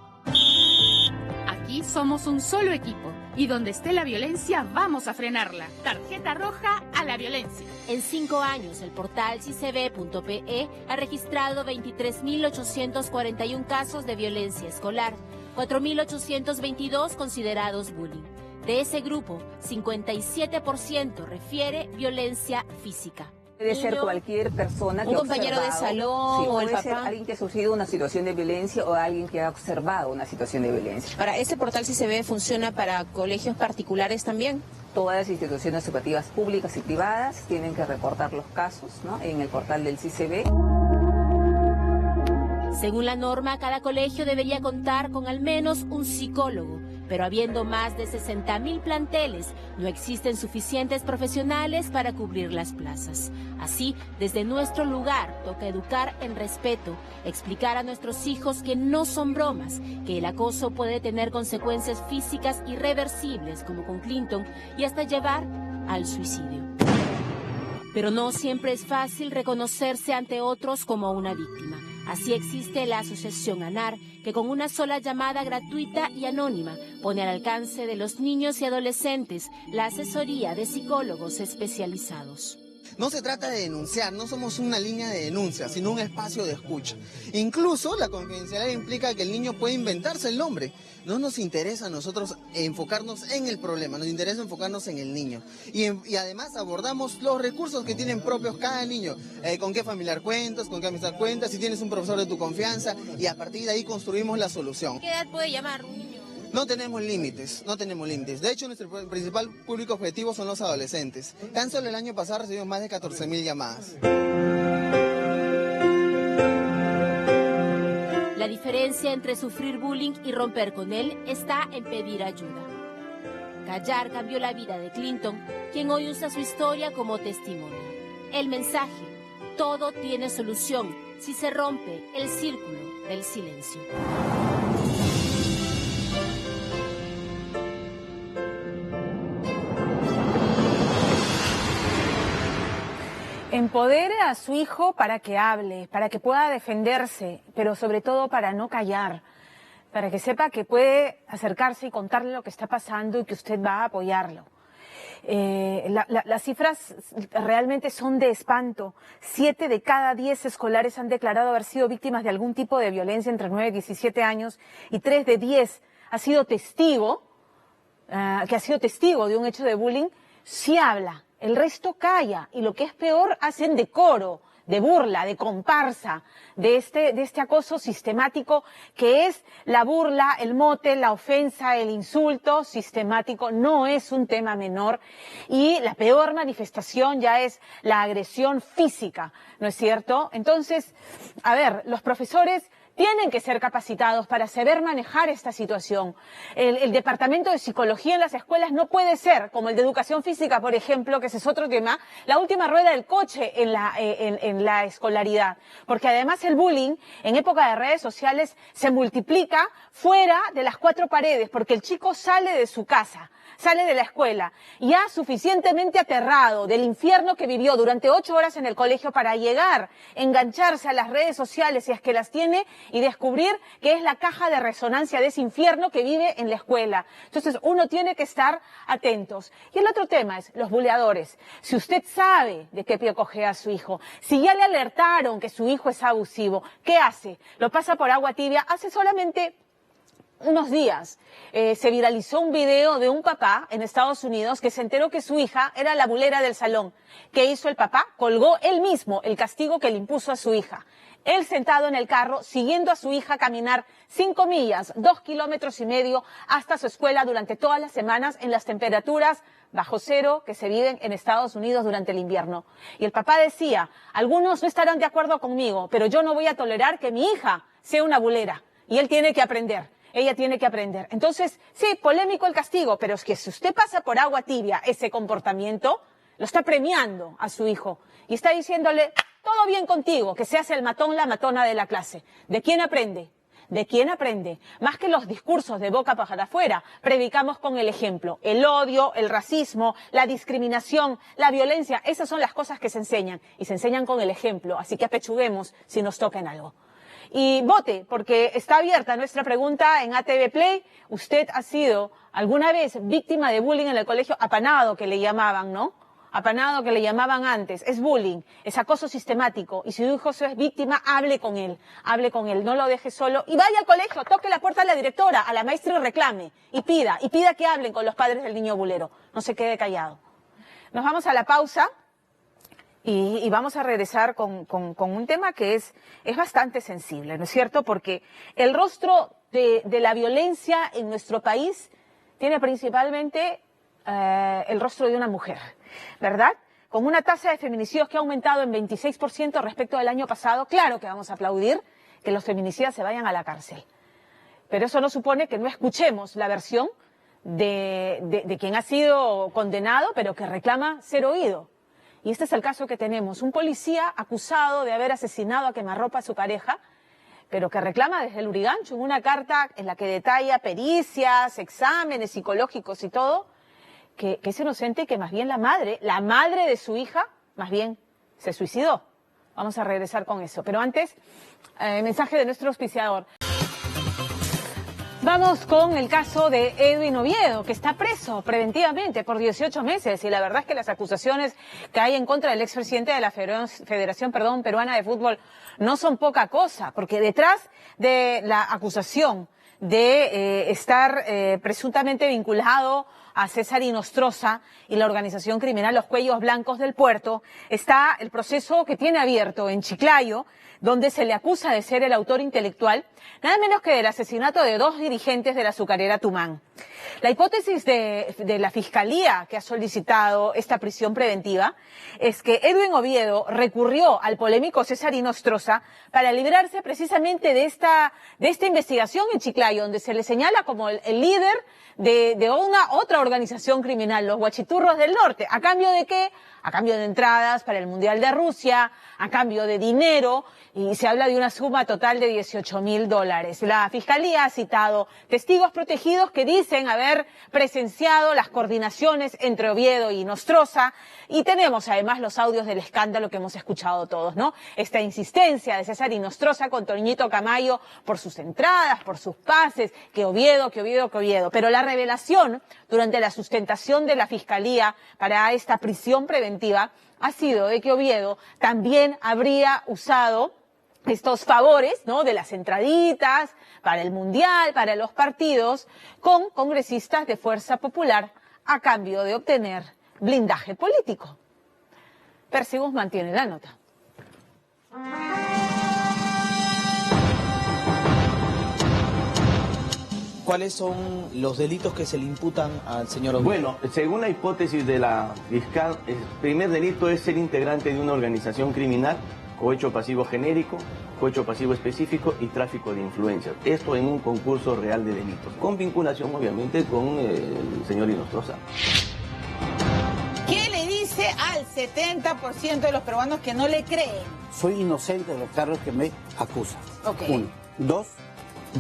Aquí somos un solo equipo y donde esté la violencia vamos a frenarla. Tarjeta roja a la violencia. En 5 años, el portal cicb.pe ha registrado 23.841 casos de violencia escolar, 4.822 considerados bullying. De ese grupo, 57% refiere violencia física. Puede ser cualquier persona que un compañero de salón, sí, o el puede ser papá. alguien que ha sufrido una situación de violencia o alguien que ha observado una situación de violencia. Ahora, ¿este portal CICB funciona para colegios particulares también? Todas las instituciones educativas públicas y privadas tienen que reportar los casos, ¿no?, en el portal del CICB. Según la norma, cada colegio debería contar con al menos un psicólogo, pero habiendo más de 60.000 planteles, no existen suficientes profesionales para cubrir las plazas. Así, desde nuestro lugar, toca educar en respeto, explicar a nuestros hijos que no son bromas, que el acoso puede tener consecuencias físicas irreversibles, como con Clinton, y hasta llevar al suicidio. Pero no siempre es fácil reconocerse ante otros como una víctima. Así existe la asociación ANAR, que con una sola llamada gratuita y anónima pone al alcance de los niños y adolescentes la asesoría de psicólogos especializados. No se trata de denunciar, no somos una línea de denuncia, sino un espacio de escucha. Incluso la confidencialidad implica que el niño puede inventarse el nombre. No nos interesa a nosotros enfocarnos en el problema, nos interesa enfocarnos en el niño. Y además abordamos los recursos que tienen propios cada niño. Con qué familiar cuentas, con qué amistad cuentas, si tienes un profesor de tu confianza, y a partir de ahí construimos la solución. ¿Qué edad puede llamar un niño? No tenemos límites, no tenemos límites. De hecho, nuestro principal público objetivo son los adolescentes. Tan solo el año pasado recibimos más de 14.000 llamadas. La diferencia entre sufrir bullying y romper con él está en pedir ayuda. Callar cambió la vida de Clinton, quien hoy usa su historia como testimonio. El mensaje: todo tiene solución si se rompe el círculo del silencio. Empodere a su hijo para que hable, para que pueda defenderse, pero sobre todo para no callar, para que sepa que puede acercarse y contarle lo que está pasando y que usted va a apoyarlo. Las cifras realmente son de espanto. 7 de cada 10 escolares han declarado haber sido víctimas de algún tipo de violencia entre 9 y 17 años y 3 de 10 ha sido testigo, que ha sido testigo de un hecho de bullying. Sí habla, el resto calla y lo que es peor hacen decoro, de burla, de comparsa, de este acoso sistemático que es la burla, el mote, la ofensa, el insulto sistemático. No es un tema menor y la peor manifestación ya es la agresión física, ¿no es cierto? Entonces, a ver, los profesores tienen que ser capacitados para saber manejar esta situación. El departamento de psicología en las escuelas no puede ser como el de educación física, por ejemplo, que ese es otro tema, la última rueda del coche en la escolaridad. Porque además el bullying en época de redes sociales se multiplica fuera de las 4 paredes, porque el chico sale de su casa, sale de la escuela, ya suficientemente aterrado del infierno que vivió durante 8 horas en el colegio para llegar, engancharse a las redes sociales si es que las tiene y descubrir que es la caja de resonancia de ese infierno que vive en la escuela. Entonces uno tiene que estar atentos. Y el otro tema es los buleadores. Si usted sabe de qué pie cojea a su hijo, si ya le alertaron que su hijo es abusivo, ¿qué hace? Lo pasa por agua tibia. Hace solamente unos días se viralizó un video de un papá en Estados Unidos que se enteró que su hija era la bulera del salón. ¿Qué hizo el papá? Colgó él mismo el castigo que le impuso a su hija. Él sentado en el carro, siguiendo a su hija caminar 5 millas, 2,5 kilómetros hasta su escuela durante todas las semanas en las temperaturas bajo cero que se viven en Estados Unidos durante el invierno. Y el papá decía, algunos no estarán de acuerdo conmigo, pero yo no voy a tolerar que mi hija sea una bulera. Y él tiene que aprender. Ella tiene que aprender. Entonces, sí, polémico el castigo, pero es que si usted pasa por agua tibia ese comportamiento, lo está premiando a su hijo y está diciéndole, todo bien contigo, que seas el matón, la matona de la clase. ¿De quién aprende? ¿De quién aprende? Más que los discursos de boca para afuera, predicamos con el ejemplo. El odio, el racismo, la discriminación, la violencia, esas son las cosas que se enseñan y se enseñan con el ejemplo. Así que apechuguemos si nos toca en algo. Y vote, porque está abierta nuestra pregunta en ATV Play. ¿Usted ha sido alguna vez víctima de bullying en el colegio? Apanado, que le llamaban, ¿no? Apanado, que le llamaban antes. Es bullying, es acoso sistemático. Y si su hijo es víctima, hable con él, no lo deje solo. Y vaya al colegio, toque la puerta a la directora, a la maestra y reclame. Y pida que hablen con los padres del niño bulero. No se quede callado. Nos vamos a la pausa. Y vamos a regresar con un tema que es bastante sensible, ¿no es cierto? Porque el rostro de la violencia en nuestro país tiene principalmente el rostro de una mujer, ¿verdad? Con una tasa de feminicidios que ha aumentado en 26% respecto del año pasado, claro que vamos a aplaudir que los feminicidas se vayan a la cárcel. Pero eso no supone que no escuchemos la versión de quien ha sido condenado, pero que reclama ser oído. Y este es el caso que tenemos, un policía acusado de haber asesinado a quemarropa a su pareja, pero que reclama desde el Urigancho en una carta en la que detalla pericias, exámenes psicológicos y todo, que es inocente y que más bien la madre de su hija, más bien se suicidó. Vamos a regresar con eso. Pero antes, mensaje de nuestro auspiciador. Vamos con el caso de Edwin Oviedo, que está preso preventivamente por 18 meses. Y la verdad es que las acusaciones que hay en contra del expresidente de la Federación Peruana de Fútbol no son poca cosa, porque detrás de la acusación de estar presuntamente vinculado a César Inostroza y la organización criminal Los Cuellos Blancos del Puerto, está el proceso que tiene abierto en Chiclayo, donde se le acusa de ser el autor intelectual, nada menos que del asesinato de 2 dirigentes de la azucarera Tumán. La hipótesis de la Fiscalía que ha solicitado esta prisión preventiva es que Edwin Oviedo recurrió al polémico César Inostroza para librarse precisamente de esta investigación en Chiclayo, donde se le señala como el líder de una otra organización criminal, los Guachiturros del Norte. ¿A cambio de qué? A cambio de entradas para el Mundial de Rusia, a cambio de dinero, y se habla de una suma total de $18.000. La Fiscalía ha citado testigos protegidos que dicen haber presenciado las coordinaciones entre Oviedo y Nostroza, y tenemos además los audios del escándalo que hemos escuchado todos, ¿no? Esta insistencia de César Inostroza con Toñito Camayo por sus entradas, por sus pases, que Oviedo. Pero la revelación durante la sustentación de la Fiscalía para esta prisión preventiva ha sido de que Oviedo también habría usado estos favores, ¿no?, de las entraditas para el Mundial, para los partidos, con congresistas de Fuerza Popular a cambio de obtener blindaje político. Percy Guzmán tiene la nota. ¿Cuáles son los delitos que se le imputan al señor Oviedo? Bueno, según la hipótesis de la fiscal, el primer delito es ser integrante de una organización criminal, cohecho pasivo genérico, cohecho pasivo específico y tráfico de influencias. Esto en un concurso real de delitos, con vinculación obviamente con el señor Inostroza. ¿Qué le dice al 70% de los peruanos que no le creen? Soy inocente de los cargos que me acusan. Okay. 1. 2.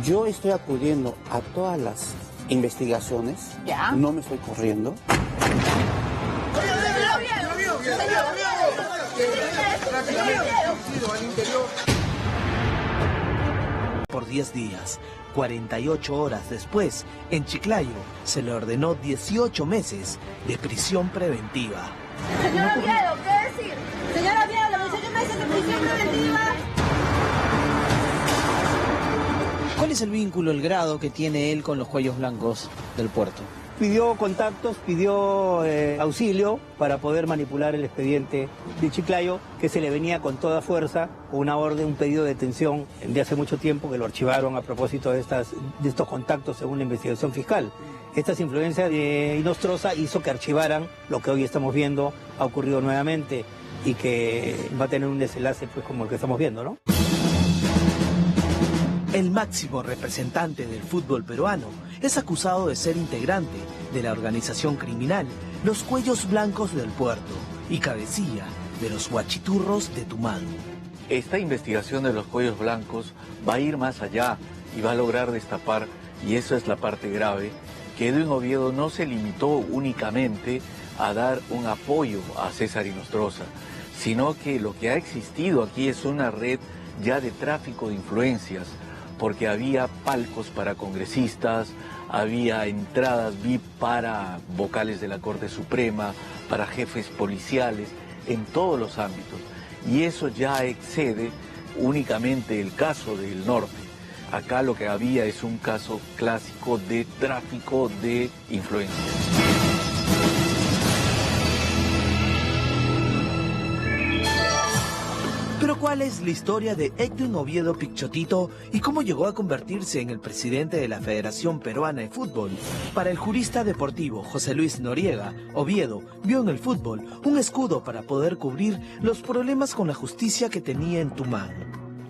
Yo estoy acudiendo a todas las investigaciones. ¿Ya? No me estoy corriendo. Por 10 días, 48 horas después, en Chiclayo, se le ordenó 18 meses de prisión preventiva. Señor Oviedo, ¿qué decir? Señor Oviedo, 18 meses de prisión preventiva. ¿Cuál es el vínculo, el grado que tiene él con los cuellos blancos del puerto? Pidió contactos, pidió auxilio para poder manipular el expediente de Chiclayo, que se le venía con toda fuerza, con una orden, un pedido de detención de hace mucho tiempo, que lo archivaron a propósito de estos contactos según la investigación fiscal. Estas influencias de Inostroza hizo que archivaran lo que hoy estamos viendo, ha ocurrido nuevamente, y que va a tener un desenlace pues como el que estamos viendo, ¿no? El máximo representante del fútbol peruano es acusado de ser integrante de la organización criminal Los Cuellos Blancos del Puerto y cabecilla de los Guachiturros de Tumán. Esta investigación de los Cuellos Blancos va a ir más allá y va a lograr destapar, y eso es la parte grave, que Edwin Oviedo no se limitó únicamente a dar un apoyo a César Inostroza, sino que lo que ha existido aquí es una red ya de tráfico de influencias, porque había palcos para congresistas, había entradas VIP para vocales de la Corte Suprema, para jefes policiales, en todos los ámbitos. Y eso ya excede únicamente el caso del norte. Acá lo que había es un caso clásico de tráfico de influencias. Pero ¿cuál es la historia de Edwin Oviedo Pichotito y cómo llegó a convertirse en el presidente de la Federación Peruana de Fútbol? Para el jurista deportivo José Luis Noriega, Oviedo vio en el fútbol un escudo para poder cubrir los problemas con la justicia que tenía en Tumán.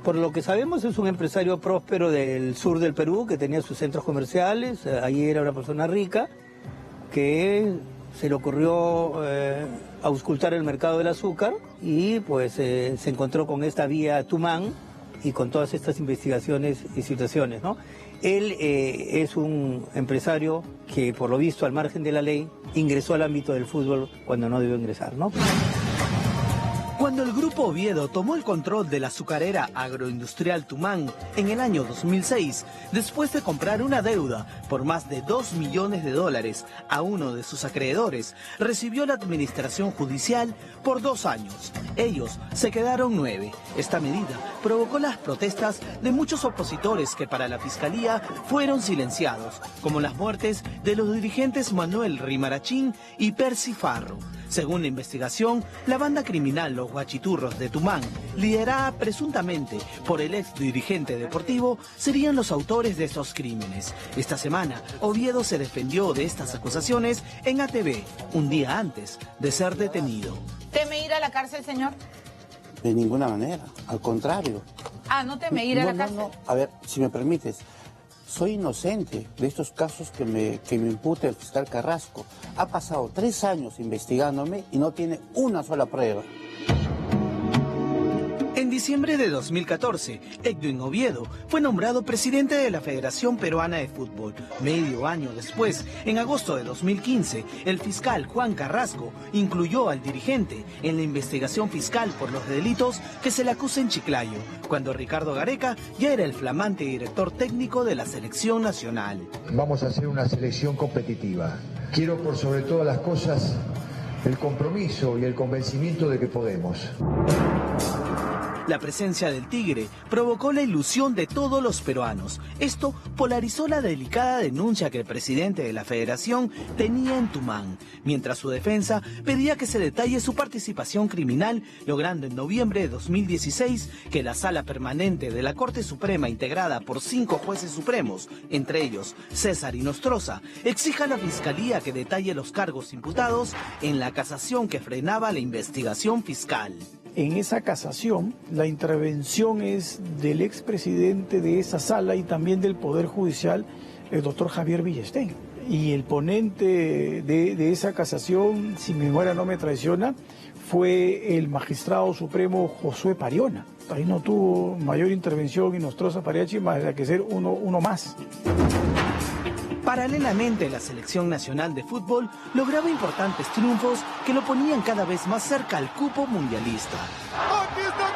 Por lo que sabemos es un empresario próspero del sur del Perú que tenía sus centros comerciales, ahí era una persona rica que se le ocurrió auscultar el mercado del azúcar y pues se encontró con esta vía Tumán y con todas estas investigaciones y situaciones, ¿no? Él es un empresario que por lo visto al margen de la ley ingresó al ámbito del fútbol cuando no debió ingresar, ¿no? Cuando el Grupo Oviedo tomó el control de la azucarera agroindustrial Tumán en el año 2006, después de comprar una deuda por más de $2 millones a uno de sus acreedores, recibió la administración judicial por 2 años. Ellos se quedaron 9. Esta medida provocó las protestas de muchos opositores que para la Fiscalía fueron silenciados, como las muertes de los dirigentes Manuel Rimarachín y Percy Farro. Según la investigación, la banda criminal Los Guachiturros de Tumán, liderada presuntamente por el ex dirigente deportivo, serían los autores de estos crímenes. Esta semana, Oviedo se defendió de estas acusaciones en ATV, un día antes de ser detenido. ¿Teme ir a la cárcel, señor? De ninguna manera, al contrario. Ah, ¿no teme ir a la cárcel? No. A ver, si me permites, soy inocente de estos casos que me imputa el fiscal Carrasco. Ha pasado 3 años investigándome y no tiene una sola prueba. En diciembre de 2014, Edwin Oviedo fue nombrado presidente de la Federación Peruana de Fútbol. Medio año después, en agosto de 2015, el fiscal Juan Carrasco incluyó al dirigente en la investigación fiscal por los delitos que se le acusa en Chiclayo, cuando Ricardo Gareca ya era el flamante director técnico de la selección nacional. Vamos a hacer una selección competitiva. Quiero por sobre todas las cosas el compromiso y el convencimiento de que podemos. La presencia del Tigre provocó la ilusión de todos los peruanos. Esto polarizó la delicada denuncia que el presidente de la federación tenía en Tumán, mientras su defensa pedía que se detalle su participación criminal, logrando en noviembre de 2016 que la Sala Permanente de la Corte Suprema, integrada por 5 jueces supremos, entre ellos César Inostroza, exija a la Fiscalía que detalle los cargos imputados en la casación que frenaba la investigación fiscal. En esa casación, la intervención es del expresidente de esa sala y también del Poder Judicial, el doctor Javier Villestein. Y el ponente de esa casación, si mi memoria no me traiciona, fue el magistrado supremo Josué Pariona. Ahí no tuvo mayor intervención Inostroza Pariachi más que ser uno más. Paralelamente, la selección nacional de fútbol lograba importantes triunfos que lo ponían cada vez más cerca al cupo mundialista. ¡Aquí está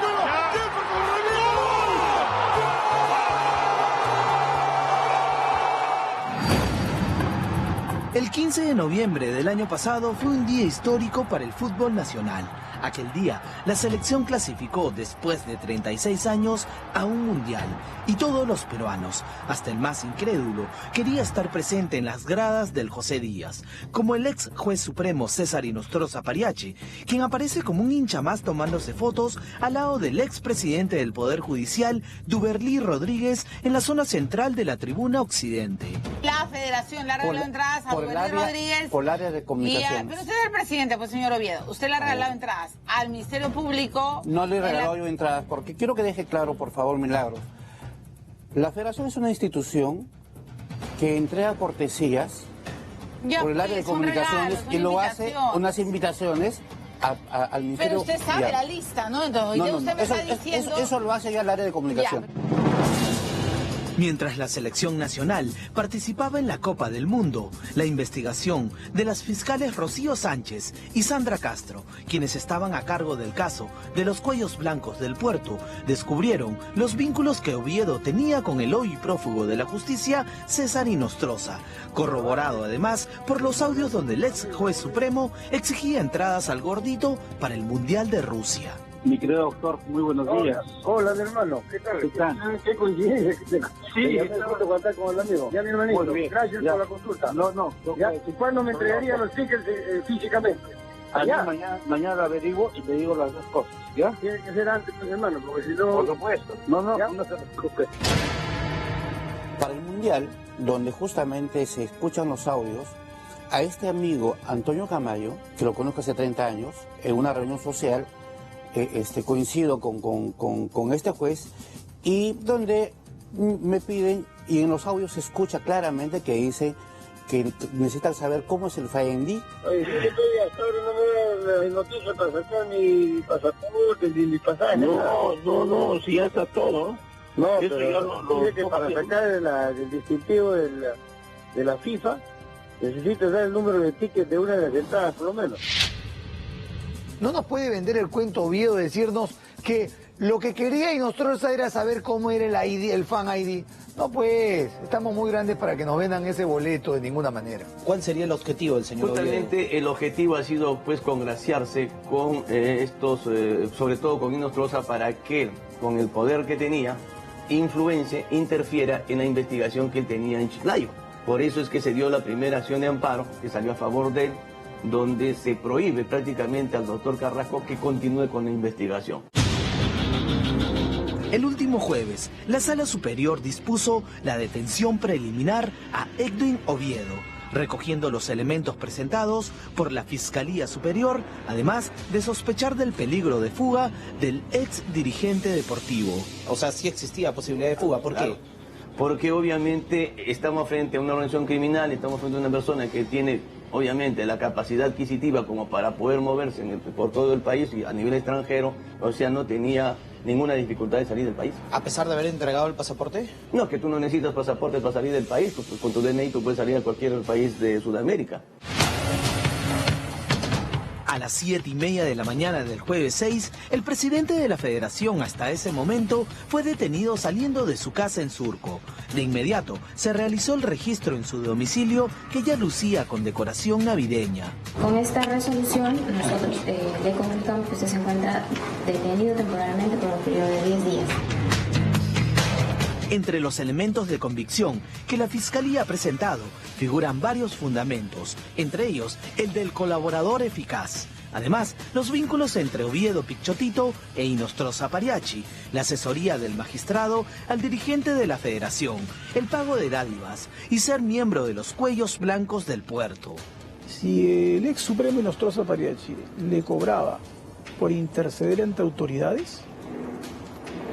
El 15 de noviembre del año pasado fue un día histórico para el fútbol nacional. Aquel día, la selección clasificó después de 36 años a un mundial. Y todos los peruanos, hasta el más incrédulo, quería estar presente en las gradas del José Díaz, como el ex juez supremo César Inostroza Pariachi, quien aparece como un hincha más tomándose fotos al lado del ex presidente del Poder Judicial, Duberlí Rodríguez, en la zona central de la tribuna occidente. La federación le ha regalado entradas a Duberlí Rodríguez. Por el área de comunicaciones. Pero usted es el presidente, pues señor Oviedo. Usted le ha regalado entradas al Ministerio Público. No le he regalado yo entradas, porque quiero que deje claro, por favor, Milagros. La federación es una institución que entrega cortesías por el área de comunicaciones y lo hace unas invitaciones al Ministerio. Pero usted sabe la lista, ¿no? Entonces, usted me está diciendo... Eso lo hace ya el área de comunicación. Mientras la selección nacional participaba en la Copa del Mundo, la investigación de las fiscales Rocío Sánchez y Sandra Castro, quienes estaban a cargo del caso de los cuellos blancos del puerto, descubrieron los vínculos que Oviedo tenía con el hoy prófugo de la justicia, César Inostroza, corroborado además por los audios donde el ex juez supremo exigía entradas al gordito para el Mundial de Rusia. Mi querido doctor, muy buenos días. Hola, mi hermano, ¿qué tal? ¿Qué tal? ¿Qué coincidencia? Sí, ya me gusta contar con el amigo. Ya, mi hermanito, muy bien. Gracias por la consulta. No. ¿Ya? ¿Y cuándo me entregaría los tickets físicamente? Allá. Mañana averiguo y te digo las dos cosas, ¿ya? Tiene que ser antes, mi hermano, porque si no... Por supuesto. No se preocupe. Para el Mundial, donde justamente se escuchan los audios, a este amigo Antonio Camayo, que lo conozco hace 30 años, en una reunión social, coincido con este juez, y donde me piden, y en los audios se escucha claramente que dice que necesitan saber cómo es el FAENDI. Oye, si estoy hasta ahora no me da noticias para sacar mi pasaporte, ni mi pasaje. No, si ya está todo. No, eso pero ya lo dice que para sacar el distintivo de la FIFA, necesitas dar el número de tickets de una de las entradas, por lo menos. No nos puede vender el cuento Oviedo, decirnos que lo que quería Inostroza era saber cómo era el ID, el fan ID. No, pues, estamos muy grandes para que nos vendan ese boleto de ninguna manera. ¿Cuál sería el objetivo del señor Oviedo? Justamente el objetivo ha sido, pues, congraciarse con sobre todo con Inostroza, para que, con el poder que tenía, influencia, interfiera en la investigación que él tenía en Chiclayo. Por eso es que se dio la primera acción de amparo, que salió a favor de él, donde se prohíbe prácticamente al doctor Carrasco que continúe con la investigación. El último jueves, la Sala Superior dispuso la detención preliminar a Edwin Oviedo, recogiendo los elementos presentados por la Fiscalía Superior, además de sospechar del peligro de fuga del ex dirigente deportivo. O sea, sí existía posibilidad de fuga, ¿por qué? porque obviamente estamos frente a una organización criminal, estamos frente a una persona que tiene obviamente la capacidad adquisitiva como para poder moverse por todo el país y a nivel extranjero, o sea, no tenía ninguna dificultad de salir del país. ¿A pesar de haber entregado el pasaporte? No, que tú no necesitas pasaporte para salir del país, con tu DNI tú puedes salir a cualquier país de Sudamérica. A las 7:30 de la mañana del jueves 6, el presidente de la Federación hasta ese momento fue detenido saliendo de su casa en Surco. De inmediato se realizó el registro en su domicilio que ya lucía con decoración navideña. Con esta resolución nosotros le comunicamos que usted se encuentra detenido temporalmente por un periodo de 10 días. Entre los elementos de convicción que la Fiscalía ha presentado figuran varios fundamentos, entre ellos el del colaborador eficaz. Además, los vínculos entre Oviedo Pichotito e Inostroza Pariachi, la asesoría del magistrado al dirigente de la Federación, el pago de dádivas y ser miembro de los cuellos blancos del puerto. Si el ex supremo Inostroza Pariachi le cobraba por interceder ante autoridades,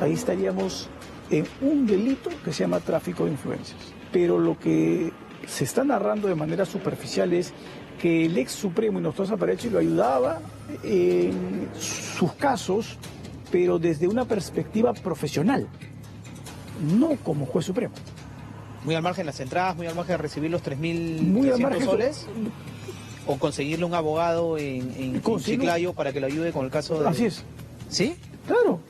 ahí estaríamos en un delito que se llama tráfico de influencias. Pero lo que se está narrando de manera superficial es que el ex supremo Inostroza Pariachi lo ayudaba en sus casos, pero desde una perspectiva profesional, no como juez supremo. Muy al margen de las entradas, muy al margen de recibir los 3.300 soles. O conseguirle un abogado en Chiclayo para que lo ayude con el caso de... Así es. ¿Sí? Claro.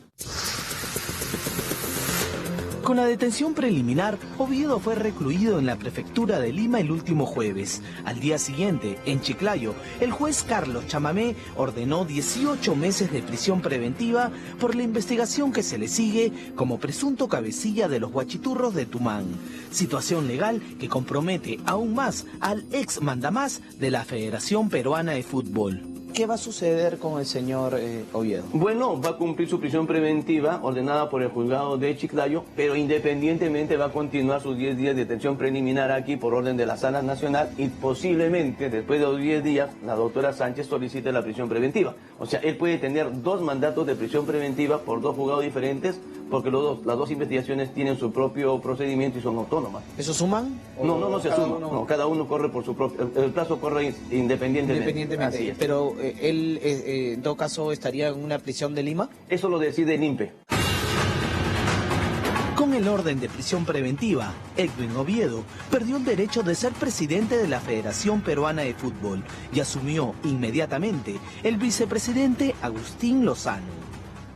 Con la detención preliminar, Oviedo fue recluido en la prefectura de Lima el último jueves. Al día siguiente, en Chiclayo, el juez Carlos Chamamé ordenó 18 meses de prisión preventiva por la investigación que se le sigue como presunto cabecilla de los guachiturros de Tumán. Situación legal que compromete aún más al ex mandamás de la Federación Peruana de Fútbol. ¿Qué va a suceder con el señor Oviedo? Bueno, va a cumplir su prisión preventiva ordenada por el juzgado de Chiclayo, pero independientemente va a continuar sus 10 días de detención preliminar aquí por orden de la Sala Nacional y posiblemente después de los 10 días la doctora Sánchez solicite la prisión preventiva. O sea, él puede tener 2 mandatos de prisión preventiva por 2 juzgados diferentes porque las dos investigaciones tienen su propio procedimiento y son autónomas. ¿Eso suman? No se suma. No, cada uno corre por su propio... El plazo corre independientemente. Así es. Pero él, en todo caso, estaría en una prisión de Lima. Eso lo decide el INPE. Con el orden de prisión preventiva, Edwin Oviedo perdió el derecho de ser presidente de la Federación Peruana de Fútbol y asumió inmediatamente el vicepresidente Agustín Lozano.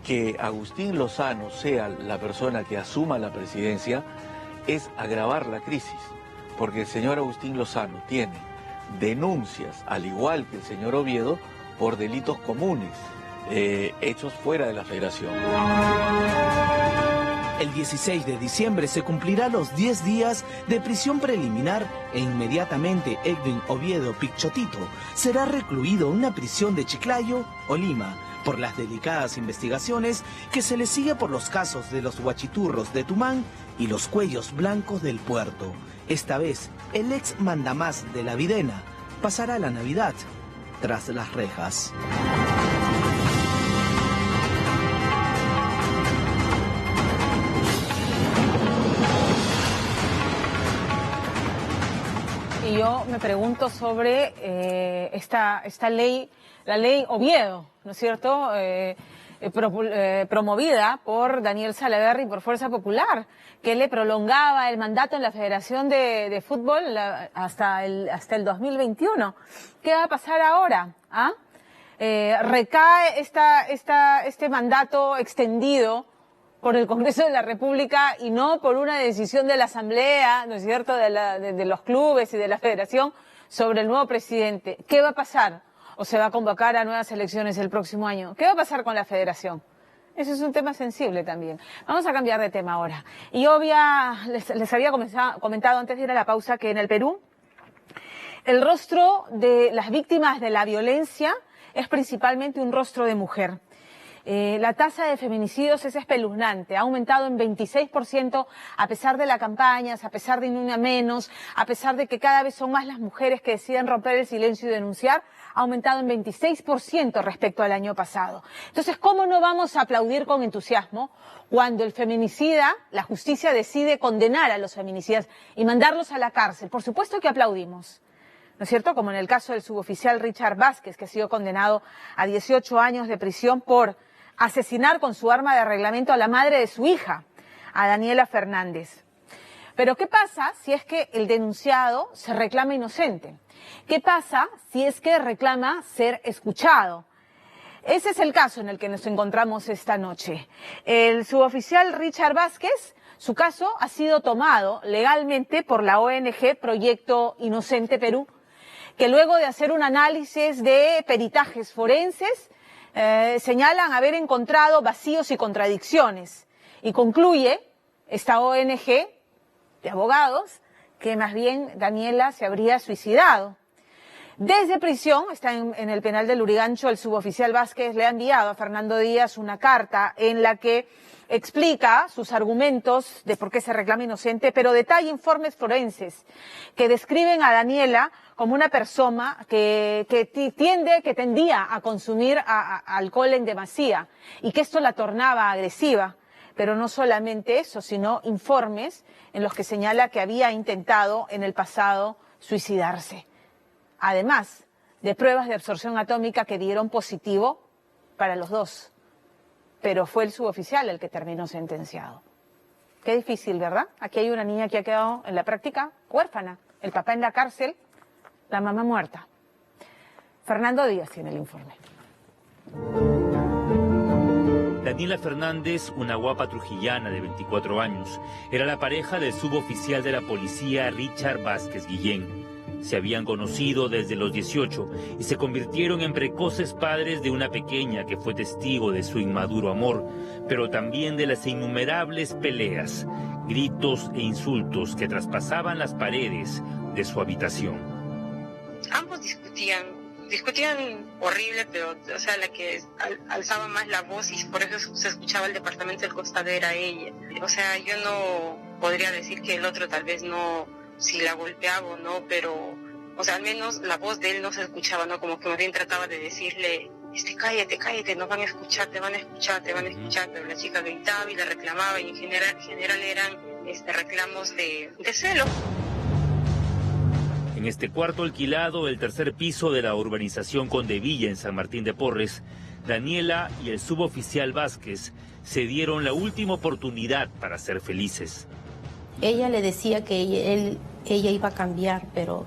Que Agustín Lozano sea la persona que asuma la presidencia es agravar la crisis, porque el señor Agustín Lozano tiene denuncias, al igual que el señor Oviedo, por delitos comunes hechos fuera de la Federación. El 16 de diciembre se cumplirá los 10 días de prisión preliminar e inmediatamente Edwin Oviedo Pichotito será recluido en una prisión de Chiclayo o Lima por las delicadas investigaciones que se le sigue por los casos de los guachiturros de Tumán y los cuellos blancos del puerto. Esta vez, el ex mandamás de la Videna pasará la Navidad tras las rejas. Y yo me pregunto sobre esta ley, la ley Oviedo, ¿no es cierto?, promovida por Daniel Salaverry y por Fuerza Popular, que le prolongaba el mandato en la Federación de Fútbol hasta el 2021. ¿Qué va a pasar ahora? ¿Recae este mandato extendido por el Congreso de la República y no por una decisión de la Asamblea, ¿no es cierto?, de los clubes y de la Federación sobre el nuevo presidente? ¿Qué va a pasar? ¿O se va a convocar a nuevas elecciones el próximo año? ¿Qué va a pasar con la Federación? Eso es un tema sensible también. Vamos a cambiar de tema ahora. Y yo les había comentado antes de ir a la pausa que en el Perú el rostro de las víctimas de la violencia es principalmente un rostro de mujer. La tasa de feminicidios es espeluznante, ha aumentado en 26% a pesar de las campañas, a pesar de Ni Una Menos, a pesar de que cada vez son más las mujeres que deciden romper el silencio y denunciar, ha aumentado en 26% respecto al año pasado. Entonces, ¿cómo no vamos a aplaudir con entusiasmo cuando el feminicida, la justicia decide condenar a los feminicidas y mandarlos a la cárcel? Por supuesto que aplaudimos, ¿no es cierto? Como en el caso del suboficial Richard Vázquez, que ha sido condenado a 18 años de prisión por asesinar con su arma de reglamento a la madre de su hija, a Daniela Fernández. Pero ¿qué pasa si es que el denunciado se reclama inocente? ¿Qué pasa si es que reclama ser escuchado? Ese es el caso en el que nos encontramos esta noche. El suboficial Richard Vázquez, su caso ha sido tomado legalmente por la ONG Proyecto Inocente Perú, que luego de hacer un análisis de peritajes forenses, señalan haber encontrado vacíos y contradicciones. Y concluye esta ONG de abogados que más bien Daniela se habría suicidado. Desde prisión, está en el penal de Lurigancho, el suboficial Vázquez le ha enviado a Fernando Díaz una carta en la que explica sus argumentos de por qué se reclama inocente, pero detalla informes forenses que describen a Daniela como una persona que tendía a consumir alcohol en demasía y que esto la tornaba agresiva. Pero no solamente eso, sino informes en los que señala que había intentado en el pasado suicidarse. Además de pruebas de absorción atómica que dieron positivo para los dos. Pero fue el suboficial el que terminó sentenciado. Qué difícil, ¿verdad? Aquí hay una niña que ha quedado en la práctica huérfana. El papá en la cárcel, la mamá muerta. Fernando Díaz tiene el informe. Daniela Fernández, una guapa trujillana de 24 años, era la pareja del suboficial de la policía Richard Vázquez Guillén. Se habían conocido desde los 18 y se convirtieron en precoces padres de una pequeña que fue testigo de su inmaduro amor, pero también de las innumerables peleas, gritos e insultos que traspasaban las paredes de su habitación. Ambos discutían horrible, pero o sea, la que alzaba más la voz y por eso se escuchaba el departamento del costado era ella. O sea, yo no podría decir que el otro tal vez no, si la golpeaba o no, pero, o sea, al menos la voz de él no se escuchaba, ¿no? Como que más bien trataba de decirle, cállate, no van a escuchar, te van a escuchar, pero la chica gritaba y le reclamaba y en general eran reclamos de celo. En este cuarto alquilado, el tercer piso de la urbanización Condevilla en San Martín de Porres, Daniela y el suboficial Vázquez se dieron la última oportunidad para ser felices. Ella le decía que ella iba a cambiar, pero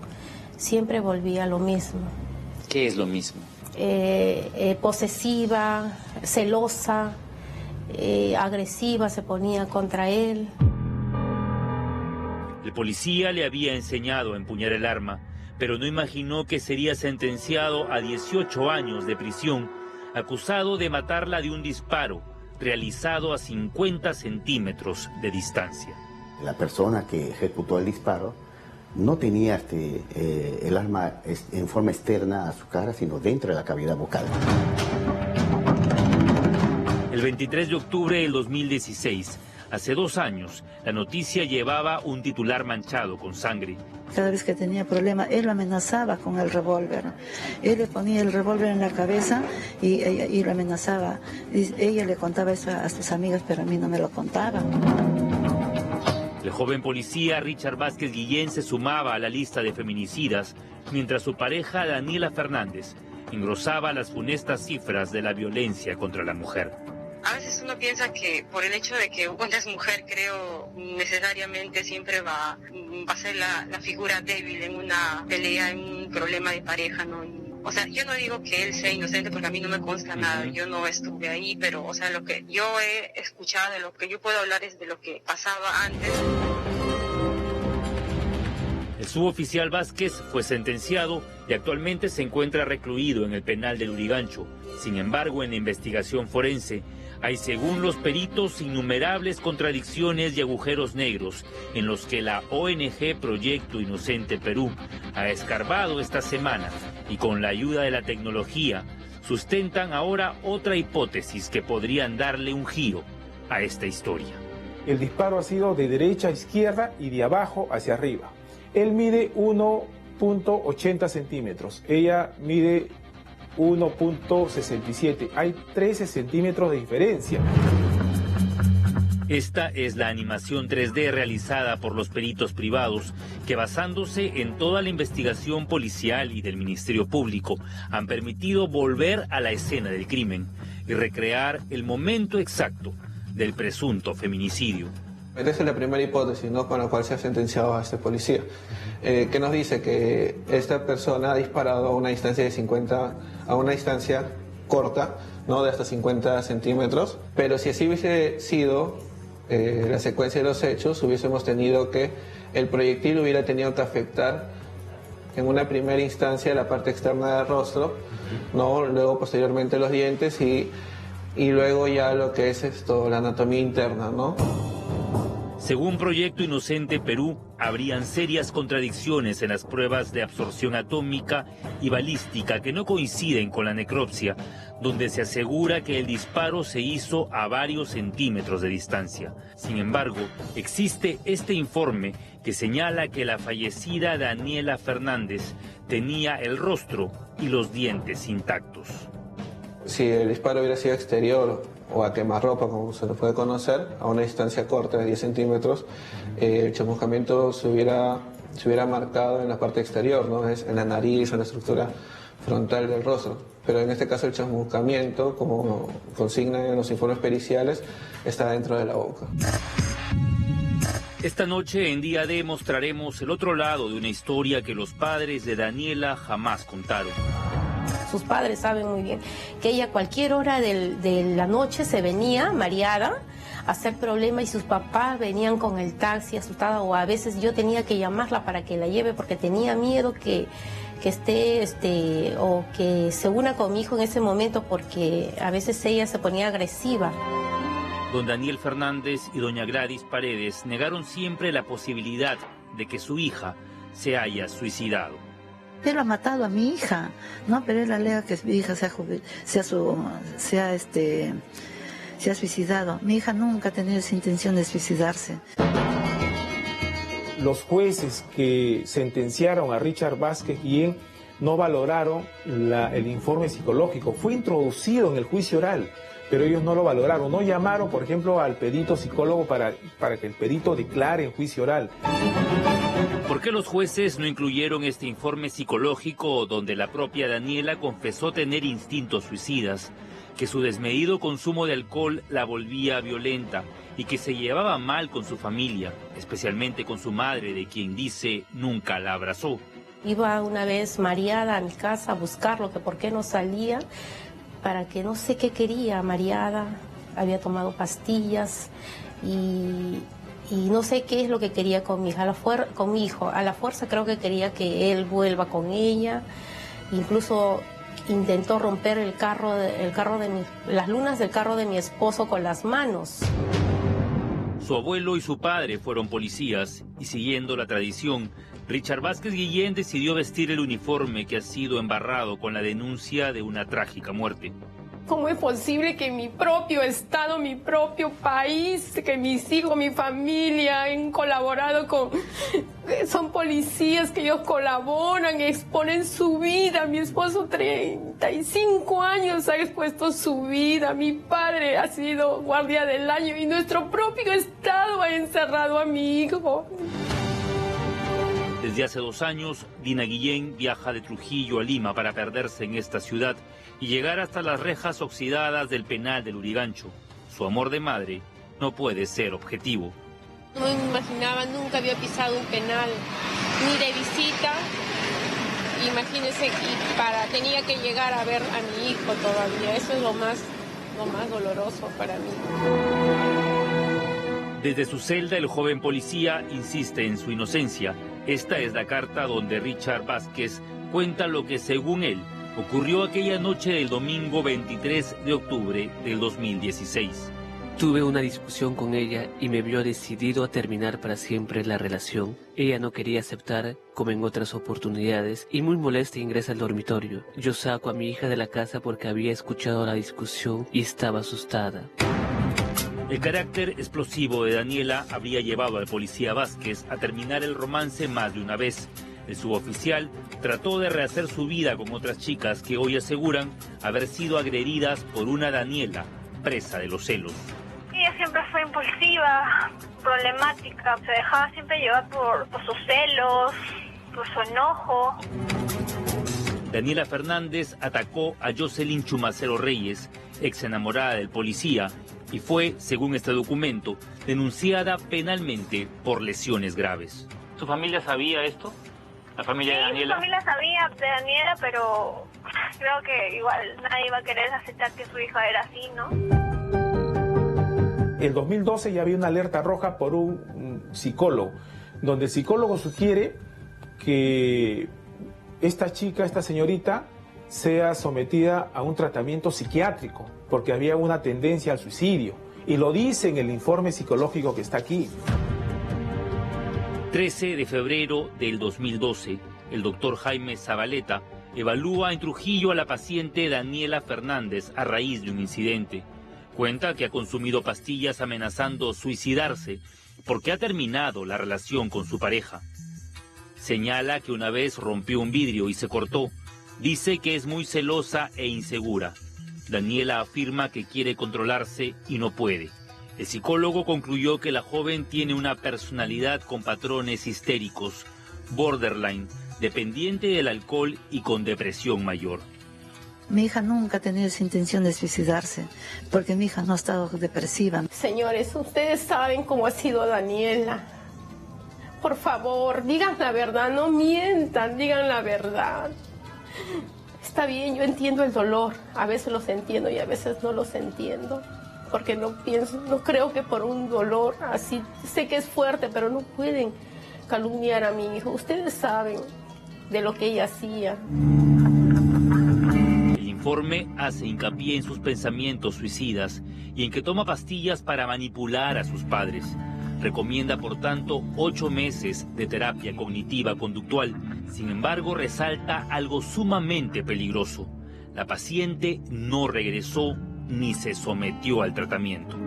siempre volvía a lo mismo. ¿Qué es lo mismo? Posesiva, celosa, agresiva se ponía contra él. El policía le había enseñado a empuñar el arma, pero no imaginó que sería sentenciado a 18 años de prisión, acusado de matarla de un disparo realizado a 50 centímetros de distancia. La persona que ejecutó el disparo no tenía el arma en forma externa a su cara, sino dentro de la cavidad bucal. El 23 de octubre del 2016, hace 2 años, la noticia llevaba un titular manchado con sangre. Cada vez que tenía problemas, él lo amenazaba con el revólver. Él le ponía el revólver en la cabeza y lo amenazaba. Ella le contaba eso a sus amigas, pero a mí no me lo contaba. El joven policía Richard Vázquez Guillén se sumaba a la lista de feminicidas, mientras su pareja Daniela Fernández engrosaba las funestas cifras de la violencia contra la mujer. A veces uno piensa que por el hecho de que una es mujer, creo, necesariamente siempre va a ser la figura débil en una pelea, en un problema de pareja, ¿no? O sea, yo no digo que él sea inocente porque a mí no me consta nada, yo no estuve ahí, pero, o sea, lo que yo he escuchado, de lo que yo puedo hablar es de lo que pasaba antes. El suboficial Vázquez fue sentenciado y actualmente se encuentra recluido en el penal de Lurigancho. Sin embargo, en la investigación forense, hay, según los peritos, innumerables contradicciones y agujeros negros en los que la ONG Proyecto Inocente Perú ha escarbado esta semana y con la ayuda de la tecnología sustentan ahora otra hipótesis que podrían darle un giro a esta historia. El disparo ha sido de derecha a izquierda y de abajo hacia arriba. Él mide 1.80 centímetros, ella mide 1.67. Hay 13 centímetros de diferencia. Esta es la animación 3D realizada por los peritos privados que, basándose en toda la investigación policial y del Ministerio Público, han permitido volver a la escena del crimen y recrear el momento exacto del presunto feminicidio. Esta es la primera hipótesis, ¿no?, con la cual se ha sentenciado a este policía, que nos dice que esta persona ha disparado a una distancia corta, ¿no?, de hasta 50 centímetros, pero si así hubiese sido la secuencia de los hechos, hubiésemos tenido que el proyectil hubiera tenido que afectar en una primera instancia la parte externa del rostro, ¿no?, luego posteriormente los dientes y luego ya lo que es la anatomía interna, ¿no? Según Proyecto Inocente Perú, habrían serias contradicciones en las pruebas de absorción atómica y balística que no coinciden con la necropsia, donde se asegura que el disparo se hizo a varios centímetros de distancia. Sin embargo, existe este informe que señala que la fallecida Daniela Fernández tenía el rostro y los dientes intactos. Si el disparo hubiera sido exterior o a quemarropa, como se le puede conocer, a una distancia corta de 10 centímetros, el chamuscamiento se hubiera marcado en la parte exterior, ¿no?, es en la nariz, en la estructura frontal del rostro. Pero en este caso el chamuscamiento, como consignan en los informes periciales, está dentro de la boca. Esta noche en Día D mostraremos el otro lado de una historia que los padres de Daniela jamás contaron. Sus padres saben muy bien que ella a cualquier hora de la noche se venía mareada a hacer problema y sus papás venían con el taxi asustada, o a veces yo tenía que llamarla para que la lleve porque tenía miedo que esté o que se una con mi hijo en ese momento, porque a veces ella se ponía agresiva. Don Daniel Fernández y doña Gladys Paredes negaron siempre la posibilidad de que su hija se haya suicidado. Él ha matado a mi hija, ¿no? Pero él alega que mi hija se ha suicidado. Mi hija nunca ha tenido esa intención de suicidarse. Los jueces que sentenciaron a Richard Vázquez Guillén no valoraron el informe psicológico. Fue introducido en el juicio oral, pero ellos no lo valoraron. No llamaron, por ejemplo, al perito psicólogo para que el perito declare en juicio oral. ¿Por qué los jueces no incluyeron este informe psicológico donde la propia Daniela confesó tener instintos suicidas, que su desmedido consumo de alcohol la volvía violenta y que se llevaba mal con su familia, especialmente con su madre, de quien dice nunca la abrazó? Iba una vez mareada a mi casa a buscarlo, que por qué no salía, para que no sé qué quería, mareada, había tomado pastillas y no sé qué es lo que quería con mi hija, con mi hijo. A la fuerza creo que quería que él vuelva con ella. Incluso intentó romper las lunas del carro de mi esposo con las manos. Su abuelo y su padre fueron policías y, siguiendo la tradición, Richard Vázquez Guillén decidió vestir el uniforme que ha sido embarrado con la denuncia de una trágica muerte. ¿Cómo es posible que mi propio estado, mi propio país, que mis hijos, mi familia han colaborado con... Son policías que ellos colaboran, exponen su vida. Mi esposo 35 años ha expuesto su vida. Mi padre ha sido guardia del año y nuestro propio estado ha encerrado a mi hijo. Desde hace 2 años, Dina Guillén viaja de Trujillo a Lima para perderse en esta ciudad y llegar hasta las rejas oxidadas del penal del Lurigancho. Su amor de madre no puede ser objetivo. No me imaginaba, nunca había pisado un penal, ni de visita. Imagínense, tenía que llegar a ver a mi hijo todavía. Eso es lo más doloroso para mí. Desde su celda, el joven policía insiste en su inocencia. Esta es la carta donde Richard Vázquez cuenta lo que, según él, ocurrió aquella noche del domingo 23 de octubre del 2016. Tuve una discusión con ella y me vio decidido a terminar para siempre la relación. Ella no quería aceptar, como en otras oportunidades, y muy molesta ingresa al dormitorio. Yo saco a mi hija de la casa porque había escuchado la discusión y estaba asustada. El carácter explosivo de Daniela habría llevado al policía Vázquez a terminar el romance más de una vez. El suboficial trató de rehacer su vida con otras chicas que hoy aseguran haber sido agredidas por una Daniela, presa de los celos. Ella siempre fue impulsiva, problemática, se dejaba siempre llevar por sus celos, por su enojo. Daniela Fernández atacó a Jocelyn Chumacero Reyes, ex enamorada del policía, y fue, según este documento, denunciada penalmente por lesiones graves. ¿Tu familia sabía esto? ¿La familia de Daniela? Mi familia sabía de Daniela, pero creo que igual nadie va a querer aceptar que su hija era así, ¿no? En 2012 ya había una alerta roja por un psicólogo, donde el psicólogo sugiere que esta chica, esta señorita, sea sometida a un tratamiento psiquiátrico, porque había una tendencia al suicidio. Y lo dice en el informe psicológico que está aquí. 13 de febrero del 2012, el doctor Jaime Zabaleta evalúa en Trujillo a la paciente Daniela Fernández a raíz de un incidente. Cuenta que ha consumido pastillas amenazando suicidarse porque ha terminado la relación con su pareja. Señala que una vez rompió un vidrio y se cortó. Dice que es muy celosa e insegura. Daniela afirma que quiere controlarse y no puede. El psicólogo concluyó que la joven tiene una personalidad con patrones histéricos, borderline, dependiente del alcohol y con depresión mayor. Mi hija nunca ha tenido esa intención de suicidarse, porque mi hija no ha estado depresiva. Señores, ustedes saben cómo ha sido Daniela. Por favor, digan la verdad, no mientan, digan la verdad. Está bien, yo entiendo el dolor, a veces los entiendo y a veces no los entiendo. Porque no creo que por un dolor así, sé que es fuerte, pero no pueden calumniar a mi hijo. Ustedes saben de lo que ella hacía. El informe hace hincapié en sus pensamientos suicidas y en que toma pastillas para manipular a sus padres. Recomienda, por tanto, 8 meses de terapia cognitiva conductual. Sin embargo, resalta algo sumamente peligroso. La paciente no regresó ni se sometió al tratamiento.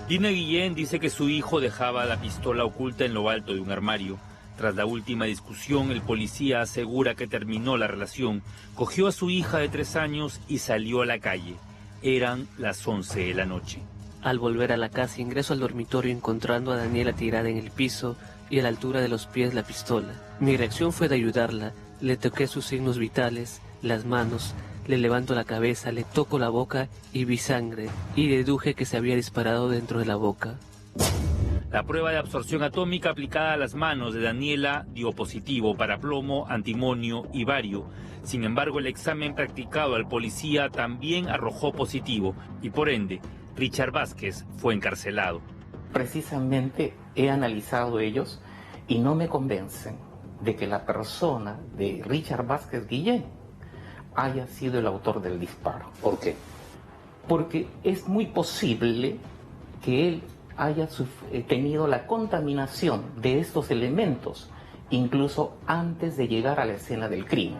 Dina Guillén dice que su hijo dejaba la pistola oculta en lo alto de un armario. Tras la última discusión, el policía asegura que terminó la relación, cogió a su hija de 3 años y salió a la calle. Eran las 11 de la noche. Al volver a la casa ingreso al dormitorio encontrando a Daniela tirada en el piso y a la altura de los pies la pistola. Mi reacción fue de ayudarla, le toqué sus signos vitales, las manos, le levanto la cabeza, le toco la boca y vi sangre y deduje que se había disparado dentro de la boca. La prueba de absorción atómica aplicada a las manos de Daniela dio positivo para plomo, antimonio y bario. Sin embargo, el examen practicado al policía también arrojó positivo y por ende, Richard Vázquez fue encarcelado. Precisamente he analizado ellos y no me convencen de que la persona de Richard Vázquez Guillén haya sido el autor del disparo. ¿Por qué? Porque es muy posible que él haya tenido la contaminación de estos elementos incluso antes de llegar a la escena del crimen.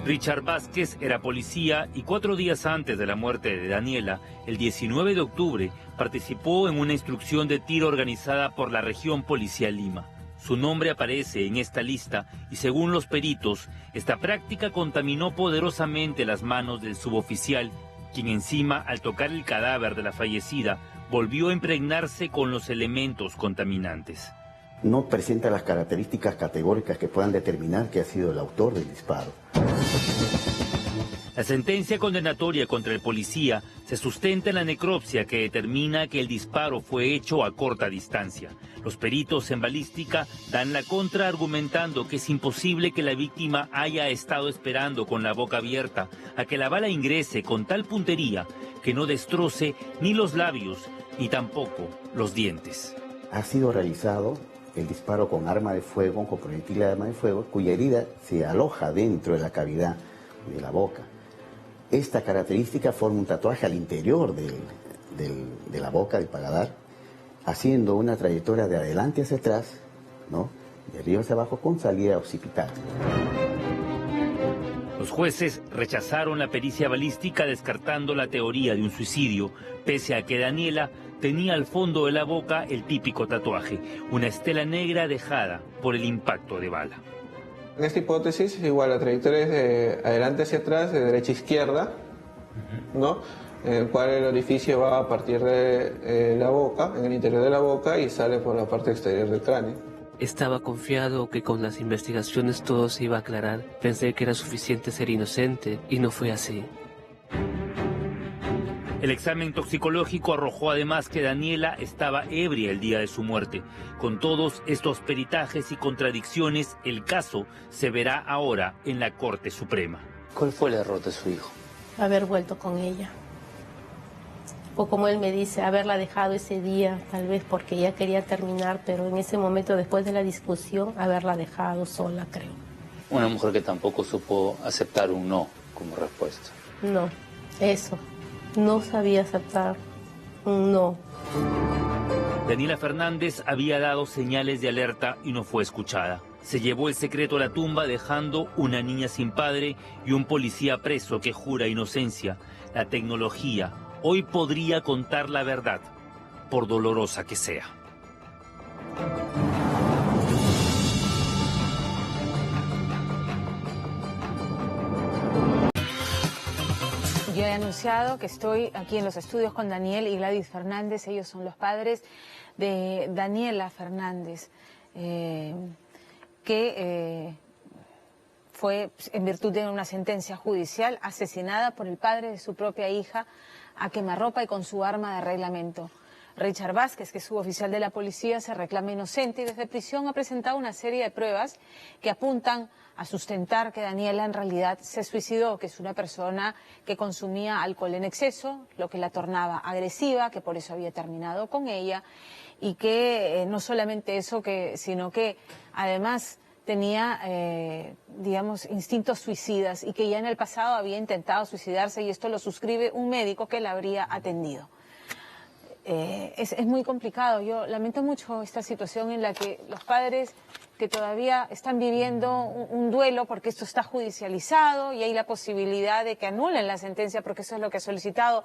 Richard Vázquez era policía y 4 días antes de la muerte de Daniela, el 19 de octubre, participó en una instrucción de tiro organizada por la Región Policial Lima. Su nombre aparece en esta lista y según los peritos, esta práctica contaminó poderosamente las manos del suboficial, quien encima, al tocar el cadáver de la fallecida, volvió a impregnarse con los elementos contaminantes. No presenta las características categóricas que puedan determinar que ha sido el autor del disparo. La sentencia condenatoria contra el policía se sustenta en la necropsia que determina que el disparo fue hecho a corta distancia. Los peritos en balística dan la contra argumentando que es imposible que la víctima haya estado esperando con la boca abierta a que la bala ingrese con tal puntería que no destroce ni los labios ni tampoco los dientes. Ha sido realizado el disparo con arma de fuego, con proyectil de arma de fuego, cuya herida se aloja dentro de la cavidad de la boca. esta característica forma un tatuaje al interior de la boca, del paladar, haciendo una trayectoria de adelante hacia atrás, ¿no?, de arriba hacia abajo con salida occipital. Los jueces rechazaron la pericia balística descartando la teoría de un suicidio, pese a que Daniela tenía al fondo de la boca el típico tatuaje, una estela negra dejada por el impacto de bala. En esta hipótesis, igual la trayectoria es de adelante hacia atrás, de derecha a izquierda, ¿no?, en el cual el orificio va a partir de la boca, en el interior de la boca, y sale por la parte exterior del cráneo. Estaba confiado que con las investigaciones todo se iba a aclarar. Pensé que era suficiente ser inocente y no fue así. El examen toxicológico arrojó además que Daniela estaba ebria el día de su muerte. Con todos estos peritajes y contradicciones, el caso se verá ahora en la Corte Suprema. ¿Cuál fue el error de su hijo? Haber vuelto con ella. O como él me dice, haberla dejado ese día, tal vez porque ella quería terminar, pero en ese momento, después de la discusión, haberla dejado sola, creo. Una mujer que tampoco supo aceptar un no como respuesta. No, eso. No sabía aceptar un no. Daniela Fernández había dado señales de alerta y no fue escuchada. Se llevó el secreto a la tumba dejando una niña sin padre y un policía preso que jura inocencia. La tecnología hoy podría contar la verdad, por dolorosa que sea. Yo he anunciado que estoy aquí en los estudios con Daniel y Gladys Fernández. Ellos son los padres de Daniela Fernández, que fue, en virtud de una sentencia judicial, asesinada por el padre de su propia hija a quemarropa y con su arma de reglamento. Richard Vázquez, que es suboficial de la policía, se reclama inocente y desde prisión ha presentado una serie de pruebas que apuntan a sustentar que Daniela en realidad se suicidó, que es una persona que consumía alcohol en exceso, lo que la tornaba agresiva, que por eso había terminado con ella, y que no solamente eso, sino que además tenía, digamos, instintos suicidas y que ya en el pasado había intentado suicidarse, y esto lo suscribe un médico que la habría atendido. Es muy complicado. Yo lamento mucho esta situación en la que los padres que todavía están viviendo un duelo porque esto está judicializado y hay la posibilidad de que anulen la sentencia, porque eso es lo que ha solicitado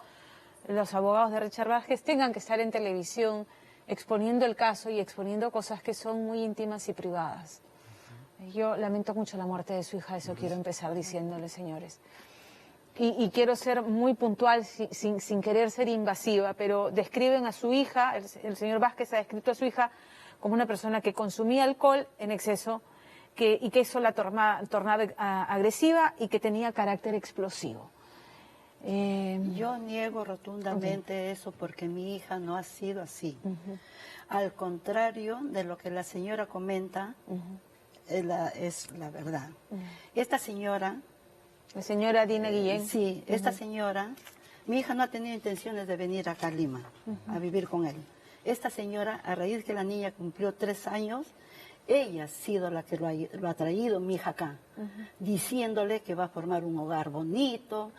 los abogados de Richard Vázquez, tengan que estar en televisión exponiendo el caso y exponiendo cosas que son muy íntimas y privadas. Yo lamento mucho la muerte de su hija, eso quiero empezar diciéndole, señores. Y quiero ser muy puntual, sin querer ser invasiva, pero describen a su hija, el señor Vázquez ha descrito a su hija como una persona que consumía alcohol en exceso y que eso la tornaba agresiva y que tenía carácter explosivo. Yo niego rotundamente eso porque mi hija no ha sido así. Al contrario de lo que la señora comenta, es la verdad. Esta señora... La señora Dina Guillén. Sí, esta señora, mi hija no ha tenido intenciones de venir acá a Lima a vivir con él. Esta señora, a raíz de que la niña cumplió 3 años, ella ha sido la que lo ha traído mi hija acá, diciéndole que va a formar un hogar bonito,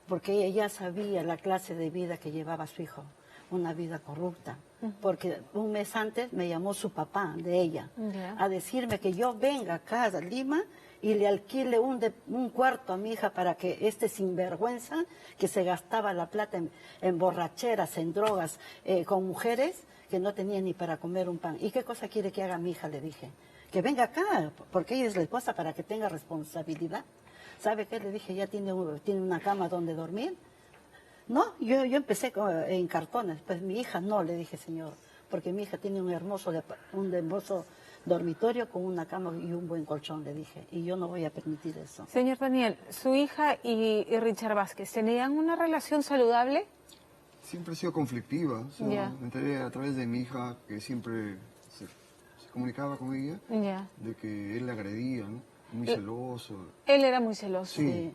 porque ella ya sabía la clase de vida que llevaba su hijo, una vida corrupta. Porque un mes antes me llamó su papá de ella a decirme que yo venga acá a Lima y le alquile un cuarto a mi hija para que este sinvergüenza que se gastaba la plata en borracheras, en drogas, con mujeres que no tenía ni para comer un pan. ¿Y qué cosa quiere que haga mi hija? Le dije, que venga acá, porque ella es la esposa, para que tenga responsabilidad. ¿Sabe qué? Le dije, ya tiene una cama donde dormir. No, yo empecé en cartones, pues mi hija no, le dije, señor, porque mi hija tiene un hermoso dormitorio con una cama y un buen colchón, le dije, y yo no voy a permitir eso. Señor Daniel, ¿su hija y Richard Vázquez tenían una relación saludable? Siempre ha sido conflictiva, o sea, me enteré a través de mi hija, que siempre se comunicaba con ella, de que él la agredía, ¿no? Muy celoso. Él era muy celoso. Sí.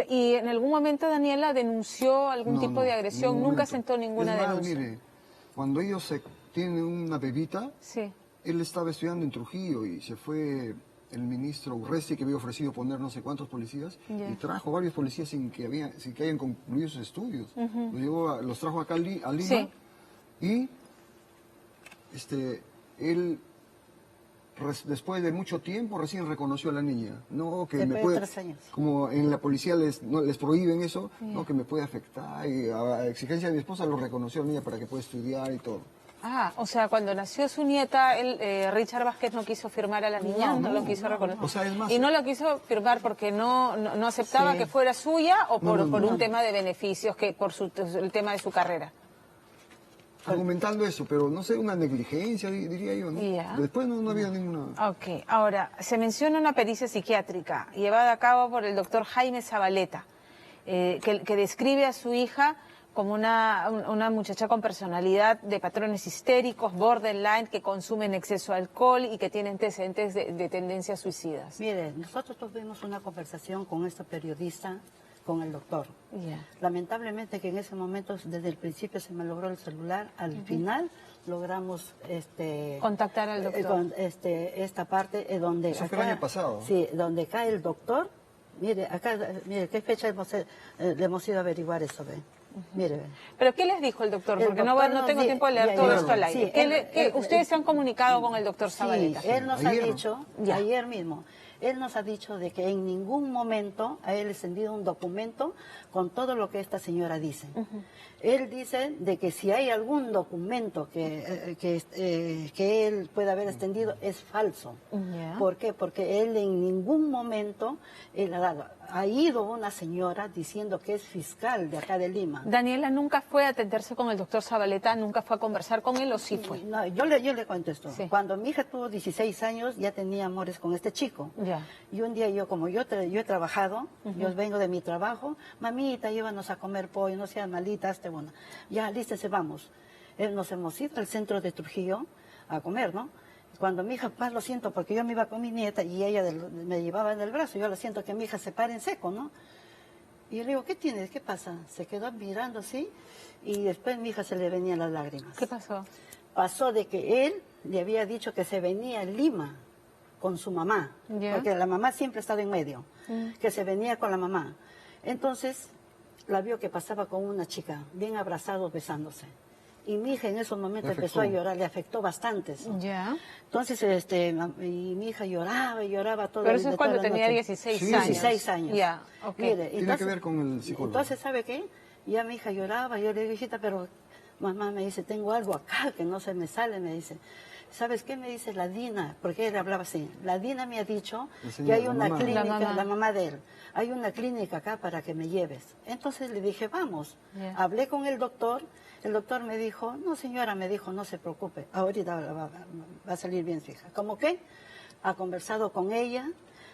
¿Y en algún momento Daniela denunció algún tipo de agresión? Nunca sentó ninguna denuncia. Mire, cuando ellos tienen una bebita, él estaba estudiando en Trujillo y se fue el ministro Urresti, que había ofrecido poner no sé cuántos policías, y trajo varios policías sin que hayan concluido sus estudios. Los trajo acá a Lima, y él, después de mucho tiempo, recién reconoció a la niña. No, que me puede, 3 años. Como en la policía les prohíben eso, no, que me puede afectar, y a exigencia de mi esposa lo reconoció a la niña para que pueda estudiar y todo. Ah, o sea, cuando nació su nieta, Richard Vázquez no quiso firmar a la niña, no lo quiso reconocer. O sea, es más, y no lo quiso firmar porque no aceptaba que fuera suya, o por un tema de beneficios, que por el tema de su carrera. Argumentando eso, pero no sé, una negligencia, diría yo, ¿no? Después no había ninguna... Ok, ahora, se menciona una pericia psiquiátrica llevada a cabo por el doctor Jaime Zabaleta, que describe a su hija como una muchacha con personalidad de patrones histéricos, borderline, que consume en exceso alcohol y que tiene antecedentes de tendencias suicidas. Mire, nosotros tuvimos una conversación con esta periodista, con el doctor. Lamentablemente que en ese momento, desde el principio se me logró el celular, al final logramos contactar al doctor. Esta parte donde... Eso fue el año pasado. Sí, donde cae el doctor. Mire, acá, mire, ¿qué fecha le hemos ido a averiguar eso, ve? Mire. ¿Pero qué les dijo el doctor? Porque no tengo tiempo de leer todo esto al aire. Sí, ¿ustedes se han comunicado con el doctor Zabaleta? Sí, él nos ha dicho, ayer mismo, él nos ha dicho de que en ningún momento a él le ha extendido un documento con todo lo que esta señora dice. Él dice de que si hay algún documento que él puede haber extendido, es falso. ¿Por qué? Porque él en ningún momento ha ido una señora diciendo que es fiscal de acá de Lima. Daniela nunca fue a atenderse con el doctor Zabaleta, nunca fue a conversar con él, ¿o sí fue? No, yo le cuento esto. Cuando mi hija tuvo 16 años, ya tenía amores con este chico. Y un día como yo he trabajado, yo vengo de mi trabajo, mamita, llévanos a comer pollo, no seas malita, bueno, ya, lístese, vamos. Nos hemos ido al centro de Trujillo a comer, ¿no? Cuando mi hija, papá, lo siento, porque yo me iba con mi nieta y ella me llevaba en el brazo, yo lo siento que mi hija se para en seco, ¿no? Y yo le digo, ¿qué tienes? ¿Qué pasa? Se quedó mirando así y después mi hija se le venían las lágrimas. ¿Qué pasó? Pasó de que él le había dicho que se venía a Lima con su mamá, porque la mamá siempre ha estado en medio, que se venía con la mamá. Entonces la vio que pasaba con una chica, bien abrazados, besándose. Y mi hija en esos momentos empezó a llorar, le afectó bastante eso. Entonces, y mi hija lloraba y lloraba todo. Pero eso es cuando tenía 16 años. 16 años. Mire, tiene que ver con el psicólogo. Entonces, ¿sabe qué? Ya mi hija lloraba, yo le digo, hijita, pero mamá, me dice, tengo algo acá que no se me sale, me dice. ¿Sabes qué? Me dice la Dina, porque él hablaba así. La Dina me ha dicho que hay una clínica, la mamá de él, hay una clínica acá para que me lleves. Entonces le dije, vamos. Hablé con el doctor me dijo, no señora, me dijo, no se preocupe, ahorita va a salir bien su hija. ¿Cómo qué? Ha conversado con ella,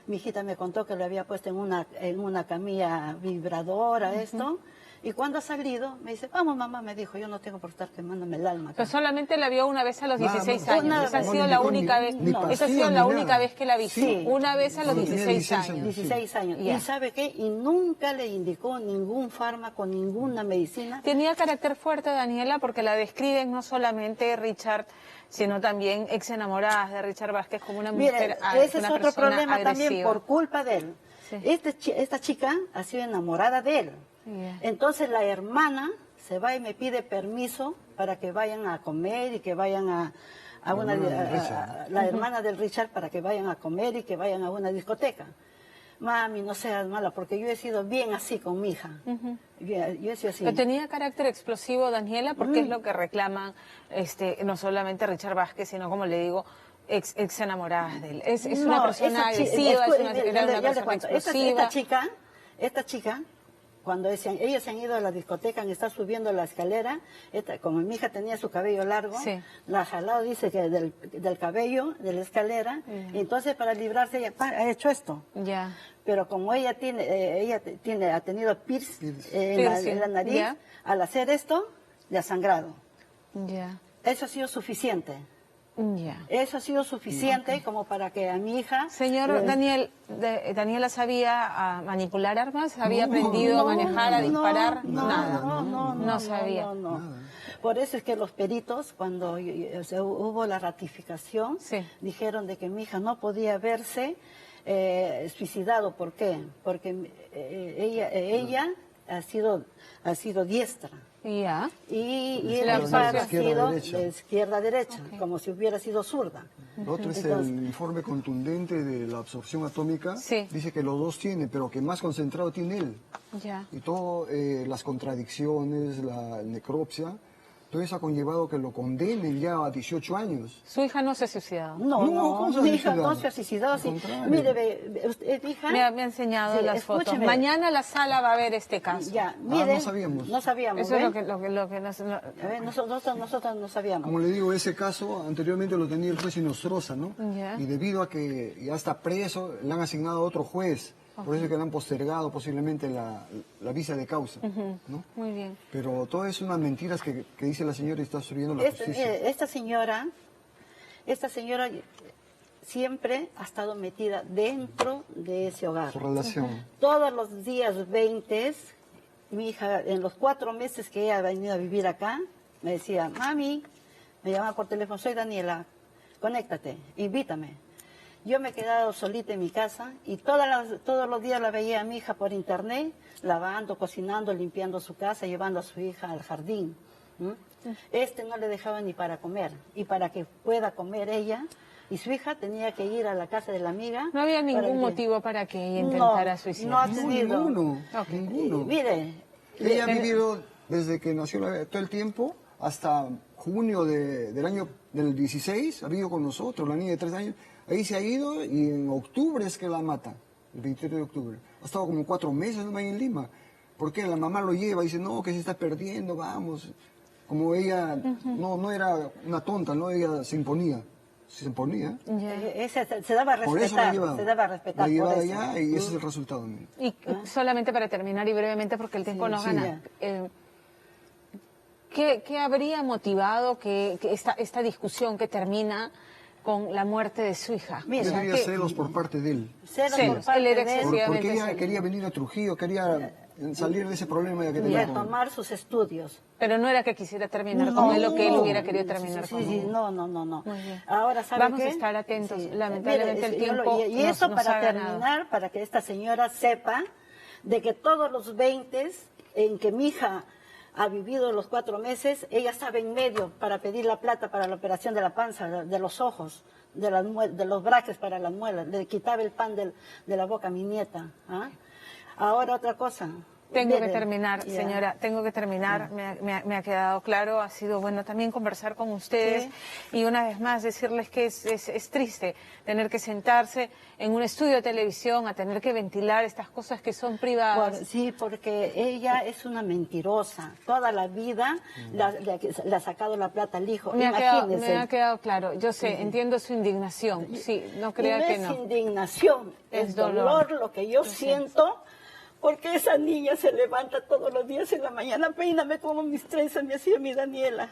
mi hijita me contó que le había puesto en una camilla vibradora esto. Y cuando ha salido, me dice, vamos mamá, me dijo, yo no tengo por estar quemándome el alma acá. Pero solamente la vio una vez a los 16 años. Esa ha sido la única vez. Esa ha sido la única vez que la vi. Sí. Una vez a los 16 años. 16 años. ¿Y sabe qué? Y nunca le indicó ningún fármaco, ninguna medicina. Tenía carácter fuerte, Daniela, porque la describen no solamente Richard, sino también ex enamoradas de Richard Vázquez como una mujer agresiva. Ese es otro problema también por culpa de él. Esta chica ha sido enamorada de él. Entonces la hermana se va y me pide permiso para que vayan a comer y que vayan la hermana del Richard para que vayan a comer y que vayan a una discoteca. Mami, no seas mala, porque yo he sido bien así con mi hija. Yo he sido así. Pero tenía carácter explosivo, Daniela, porque es lo que reclaman no solamente Richard Vázquez, sino, como le digo, ex enamoradas de él. Es una persona agresiva, era una persona explosiva. Esta chica, cuando ellos se han ido a la discoteca, han estado subiendo la escalera, como mi hija tenía su cabello largo, la ha jalado, dice que del cabello, de la escalera, y entonces para librarse ella ha hecho esto. Pero como ella ha tenido piercing en la nariz, al hacer esto, le ha sangrado. Eso ha sido suficiente. Eso ha sido suficiente como para que a mi hija... Señor Daniela sabía manipular armas, había aprendido a manejar, a disparar, nada. No sabía. Por eso es que los peritos, cuando hubo la ratificación, dijeron de que mi hija no podía verse suicidado. ¿Por qué? Porque ella ha sido diestra. Ya. Y el disparo ha sido de izquierda a derecha, como si hubiera sido zurda. Lo otro es el informe contundente de la absorción atómica. Dice que los dos tienen, pero que más concentrado tiene él. Ya. Y todo, las contradicciones, la necropsia, todo eso ha conllevado que lo condenen ya a 18 años. Su hija no se ha suicidado. No, mi hija no se ha suicidado. Sí. Mire, mi hija... Me ha enseñado las fotos. Mañana la sala va a ver este caso. Ya, mire, no sabíamos. No sabíamos. Eso es lo que nosotros no sabíamos. Como le digo, ese caso anteriormente lo tenía el juez Inostroza, ¿no? Ya. Y debido a que ya está preso, le han asignado a otro juez. Por eso es que le han postergado posiblemente la visa de causa, ¿no? Muy bien. Pero todo es unas mentiras que dice la señora y está subiendo la justicia. Esta señora siempre ha estado metida dentro de ese hogar. Su relación. Todos los días 20, mi hija, en los 4 meses que ella ha venido a vivir acá, me decía, mami, me llamaba por teléfono, soy Daniela, conéctate, invítame. Yo me he quedado solita en mi casa y todos los días la veía a mi hija por internet, lavando, cocinando, limpiando su casa, llevando a su hija al jardín. No le dejaba ni para comer. Y para que pueda comer ella y su hija tenía que ir a la casa de la amiga. No había ningún motivo para que ella intentara suicidarse. No ha tenido. Ninguno. Mire. Ella ha vivido desde que nació todo el tiempo hasta junio del 16, ha vivido con nosotros, la niña de 3 años. Ahí se ha ido y en octubre es que la mata, el 28 de octubre. Ha estado como 4 meses ahí en Lima. Porque la mamá lo lleva y dice, no, que se está perdiendo, vamos. Como ella no era una tonta, ¿no? Ella se imponía. Se imponía. Se daba a respetar. Por eso se daba a respetar. La llevaba allá y ese es el resultado. Y solamente para terminar y brevemente, porque el tiempo nos gana. ¿Qué habría motivado que esta discusión que termina con la muerte de su hija? Tendría celos por parte de él. Porque ella quería venir a Trujillo, quería salir de ese problema que tenía. Y retomar sus estudios. Pero no era que quisiera terminar con él, lo que él hubiera querido terminar con él. No. Ahora, ¿sabe Vamos a estar atentos. Lamentablemente el tiempo y eso para terminar, para que esta señora sepa de que todos los 20 en que mi hija ha vivido los 4 meses, ella estaba en medio para pedir la plata para la operación de la panza, de los ojos, de los braques para las muelas, le quitaba el pan de la boca a mi nieta. Ahora otra cosa. Tengo que terminar, señora, tengo que terminar, me ha quedado claro, ha sido bueno también conversar con ustedes y una vez más decirles que es triste tener que sentarse en un estudio de televisión a tener que ventilar estas cosas que son privadas. Sí, porque ella es una mentirosa, toda la vida le ha sacado la plata al hijo, imagínense. Me ha quedado claro, yo sé, entiendo su indignación, no crea que no. Es indignación, es dolor lo que yo siento. Porque esa niña se levanta todos los días en la mañana, peíname como mis trenzas me hacía mi Daniela.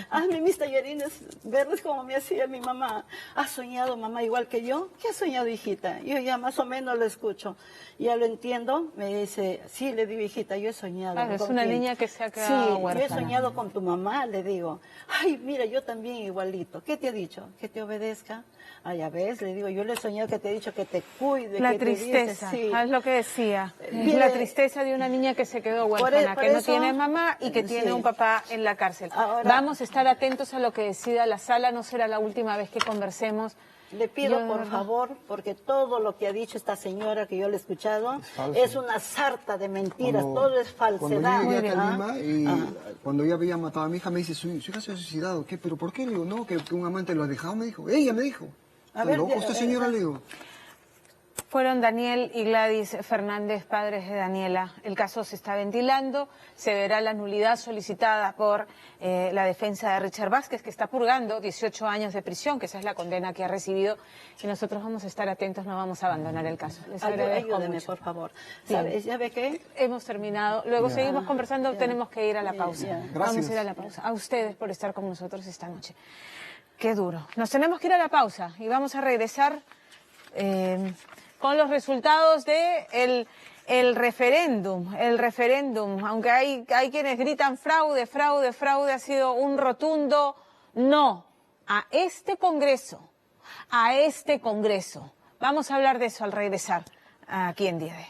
Hazme mis tallarines verdes como me hacía mi mamá. ¿Has soñado, mamá, igual que yo? ¿Qué has soñado, hijita? Yo ya más o menos lo escucho. Ya lo entiendo. Me dice, sí, le digo, hijita, yo he soñado. Claro, es una niña que se ha quedado huérfana. Yo he soñado con tu mamá, le digo. Ay, mira, yo también igualito. ¿Qué te ha dicho? Que te obedezca. Ah, ya ves, le digo, yo le he soñado que te he dicho que te cuide. La que tristeza, te dice, es lo que decía. Es la tristeza de una niña que se quedó huérfana, que no tiene mamá y que tiene un papá en la cárcel. Vamos a estar atentos a lo que decida la sala, no será la última vez que conversemos. Le pido por favor, porque todo lo que ha dicho esta señora que yo le he escuchado es una sarta de mentiras, todo es falsedad. Cuando yo llegué a Lima y cuando ya había matado a mi hija, me dice, su hija se ha suicidado. ¿Qué? ¿Pero por qué? Le digo, no, que un amante lo ha dejado, me dijo. Ella me dijo. ¿Loco usted, señora? Le digo. Fueron Daniel y Gladys Fernández, padres de Daniela. El caso se está ventilando, se verá la nulidad solicitada por la defensa de Richard Vázquez, que está purgando 18 años de prisión, que esa es la condena que ha recibido, y nosotros vamos a estar atentos, no vamos a abandonar el caso. Les agradezco Ayúdeme, mucho. por favor. ¿Sabe qué? Hemos terminado, luego seguimos conversando, tenemos que ir a la pausa. Vamos a ir a la pausa. A ustedes por estar con nosotros esta noche. Qué duro. Nos tenemos que ir a la pausa y vamos a regresar con los resultados del el referéndum, aunque hay quienes gritan fraude, fraude, fraude, ha sido un rotundo no a este Congreso, Vamos a hablar de eso al regresar aquí en Día D.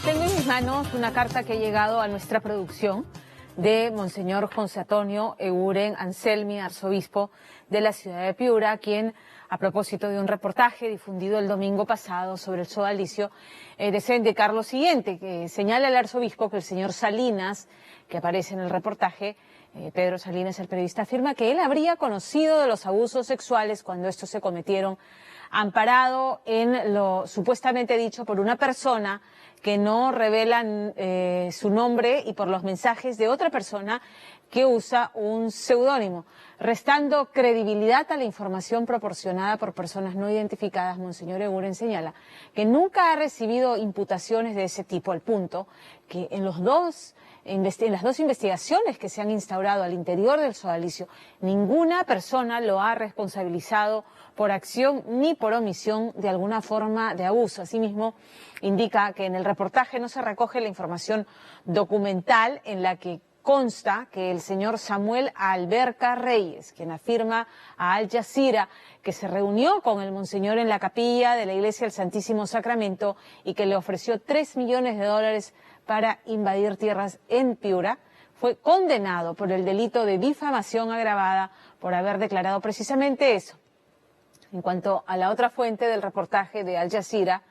Tengo en mis manos una carta que ha llegado a nuestra producción de Monseñor José Antonio Eguren Anselmi, arzobispo de la ciudad de Piura, quien, a propósito de un reportaje difundido el domingo pasado sobre el sodalicio, desea indicar lo siguiente, que señala el arzobispo que el señor Salinas, que aparece en el reportaje, Pedro Salinas, el periodista, afirma que él habría conocido de los abusos sexuales cuando estos se cometieron, amparado en lo supuestamente dicho por una persona que no revelan su nombre y por los mensajes de otra persona que usa un seudónimo, restando credibilidad a la información proporcionada por personas no identificadas. Monseñor Eguren señala que nunca ha recibido imputaciones de ese tipo, al punto que en las dos investigaciones que se han instaurado al interior del sodalicio, ninguna persona lo ha responsabilizado por acción ni por omisión de alguna forma de abuso. Asimismo, indica que en el reportaje no se recoge la información documental en la que consta que el señor Samuel Alberca Reyes, quien afirma a Al Jazeera que se reunió con el monseñor en la capilla de la Iglesia del Santísimo Sacramento y que le ofreció $3 millones para invadir tierras en Piura, fue condenado por el delito de difamación agravada por haber declarado precisamente eso. En cuanto a la otra fuente del reportaje de Al Jazeera,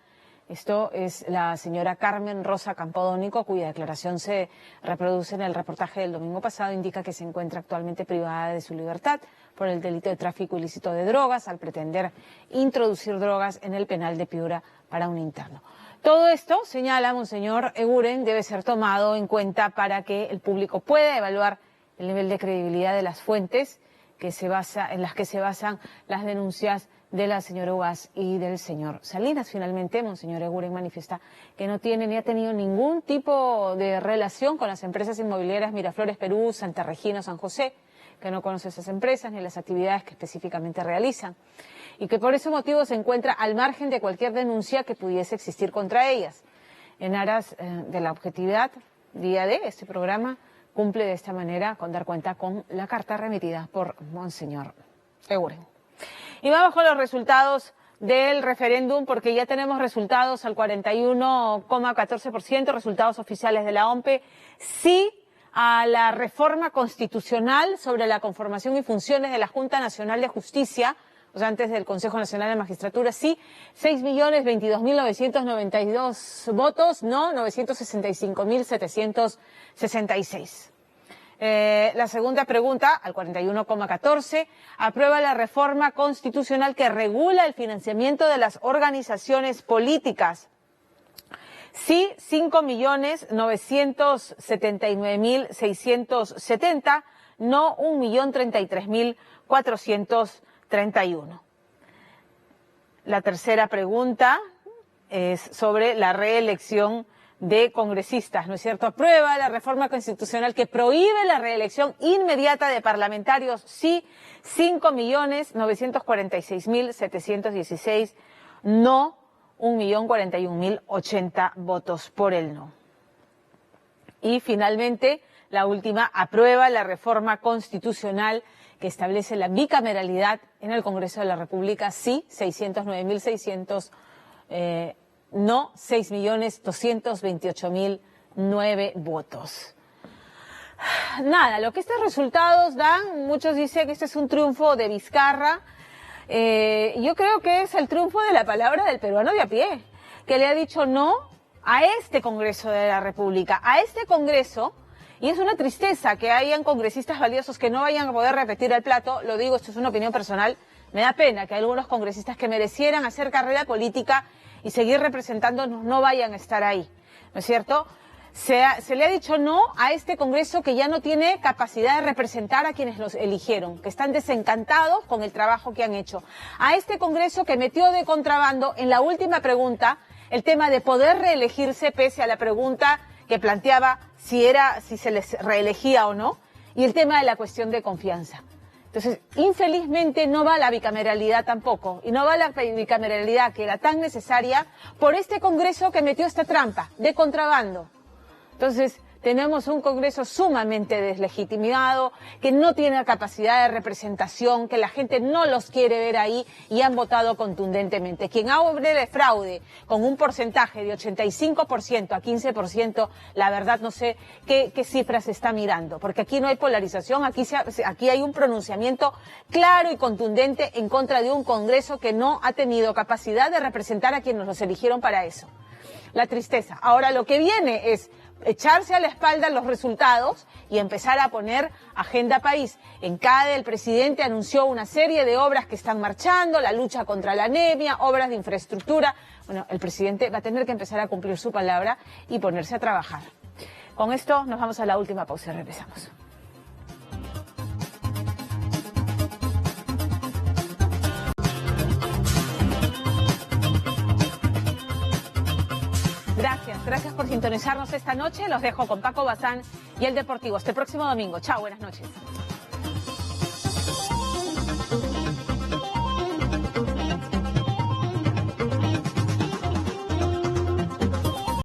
esto es la señora Carmen Rosa Campodónico, cuya declaración se reproduce en el reportaje del domingo pasado, indica que se encuentra actualmente privada de su libertad por el delito de tráfico ilícito de drogas al pretender introducir drogas en el penal de Piura para un interno. Todo esto, señala Monseñor Eguren, debe ser tomado en cuenta para que el público pueda evaluar el nivel de credibilidad de las fuentes en las que se basan las denuncias de la señora Ugaz y del señor Salinas. Finalmente, Monseñor Eguren manifiesta que no tiene ni ha tenido ningún tipo de relación con las empresas inmobiliarias Miraflores Perú, Santa Regina o San José, que no conoce esas empresas ni las actividades que específicamente realizan, y que por ese motivo se encuentra al margen de cualquier denuncia que pudiese existir contra ellas. En aras de la objetividad, Día D, este programa cumple de esta manera con dar cuenta con la carta remitida por Monseñor Eguren. Y vamos con los resultados del referéndum, porque ya tenemos resultados al 41,14%, resultados oficiales de la OMPE, sí a la reforma constitucional sobre la conformación y funciones de la Junta Nacional de Justicia, o sea, antes del Consejo Nacional de Magistratura, sí, 6.022.992 votos, no, 965.766. La segunda pregunta, al 41,14, aprueba la reforma constitucional que regula el financiamiento de las organizaciones políticas. Sí, 5.979.670, no 1.033.431. La tercera pregunta es sobre la reelección de congresistas, ¿no es cierto? Aprueba la reforma constitucional que prohíbe la reelección inmediata de parlamentarios, sí, 5.946.716, no, 1.041.080 votos por el no. Y finalmente, la última, aprueba la reforma constitucional que establece la bicameralidad en el Congreso de la República, sí, 609.600, no, 6.228.009 votos. Nada, lo que estos resultados dan, muchos dicen que este es un triunfo de Vizcarra. Yo creo que es el triunfo de la palabra del peruano de a pie, que le ha dicho no a este Congreso de la República, a este Congreso, y es una tristeza que hayan congresistas valiosos que no vayan a poder repetir el plato. Lo digo, esto es una opinión personal, me da pena que algunos congresistas que merecieran hacer carrera política y seguir representándonos no vayan a estar ahí, ¿no es cierto? Se le ha dicho no a este Congreso que ya no tiene capacidad de representar a quienes los eligieron, que están desencantados con el trabajo que han hecho. A este Congreso que metió de contrabando en la última pregunta el tema de poder reelegirse pese a la pregunta que planteaba si se les reelegía o no, y el tema de la cuestión de confianza. Entonces, infelizmente no va la bicameralidad tampoco, y no va la bicameralidad que era tan necesaria por este Congreso que metió esta trampa de contrabando. Entonces, tenemos un Congreso sumamente deslegitimado, que no tiene capacidad de representación, que la gente no los quiere ver ahí y han votado contundentemente. Quien hable de fraude con un porcentaje de 85% a 15%, la verdad no sé qué cifras se está mirando, porque aquí no hay polarización, aquí hay un pronunciamiento claro y contundente en contra de un Congreso que no ha tenido capacidad de representar a quienes los eligieron para eso. La tristeza. Ahora lo que viene es echarse a la espalda los resultados y empezar a poner agenda país. En CADE el presidente anunció una serie de obras que están marchando, la lucha contra la anemia, obras de infraestructura. Bueno, el presidente va a tener que empezar a cumplir su palabra y ponerse a trabajar. Con esto nos vamos a la última pausa y regresamos. Gracias por sintonizarnos esta noche. Los dejo con Paco Bazán y El Deportivo. Este próximo domingo. Chao, buenas noches.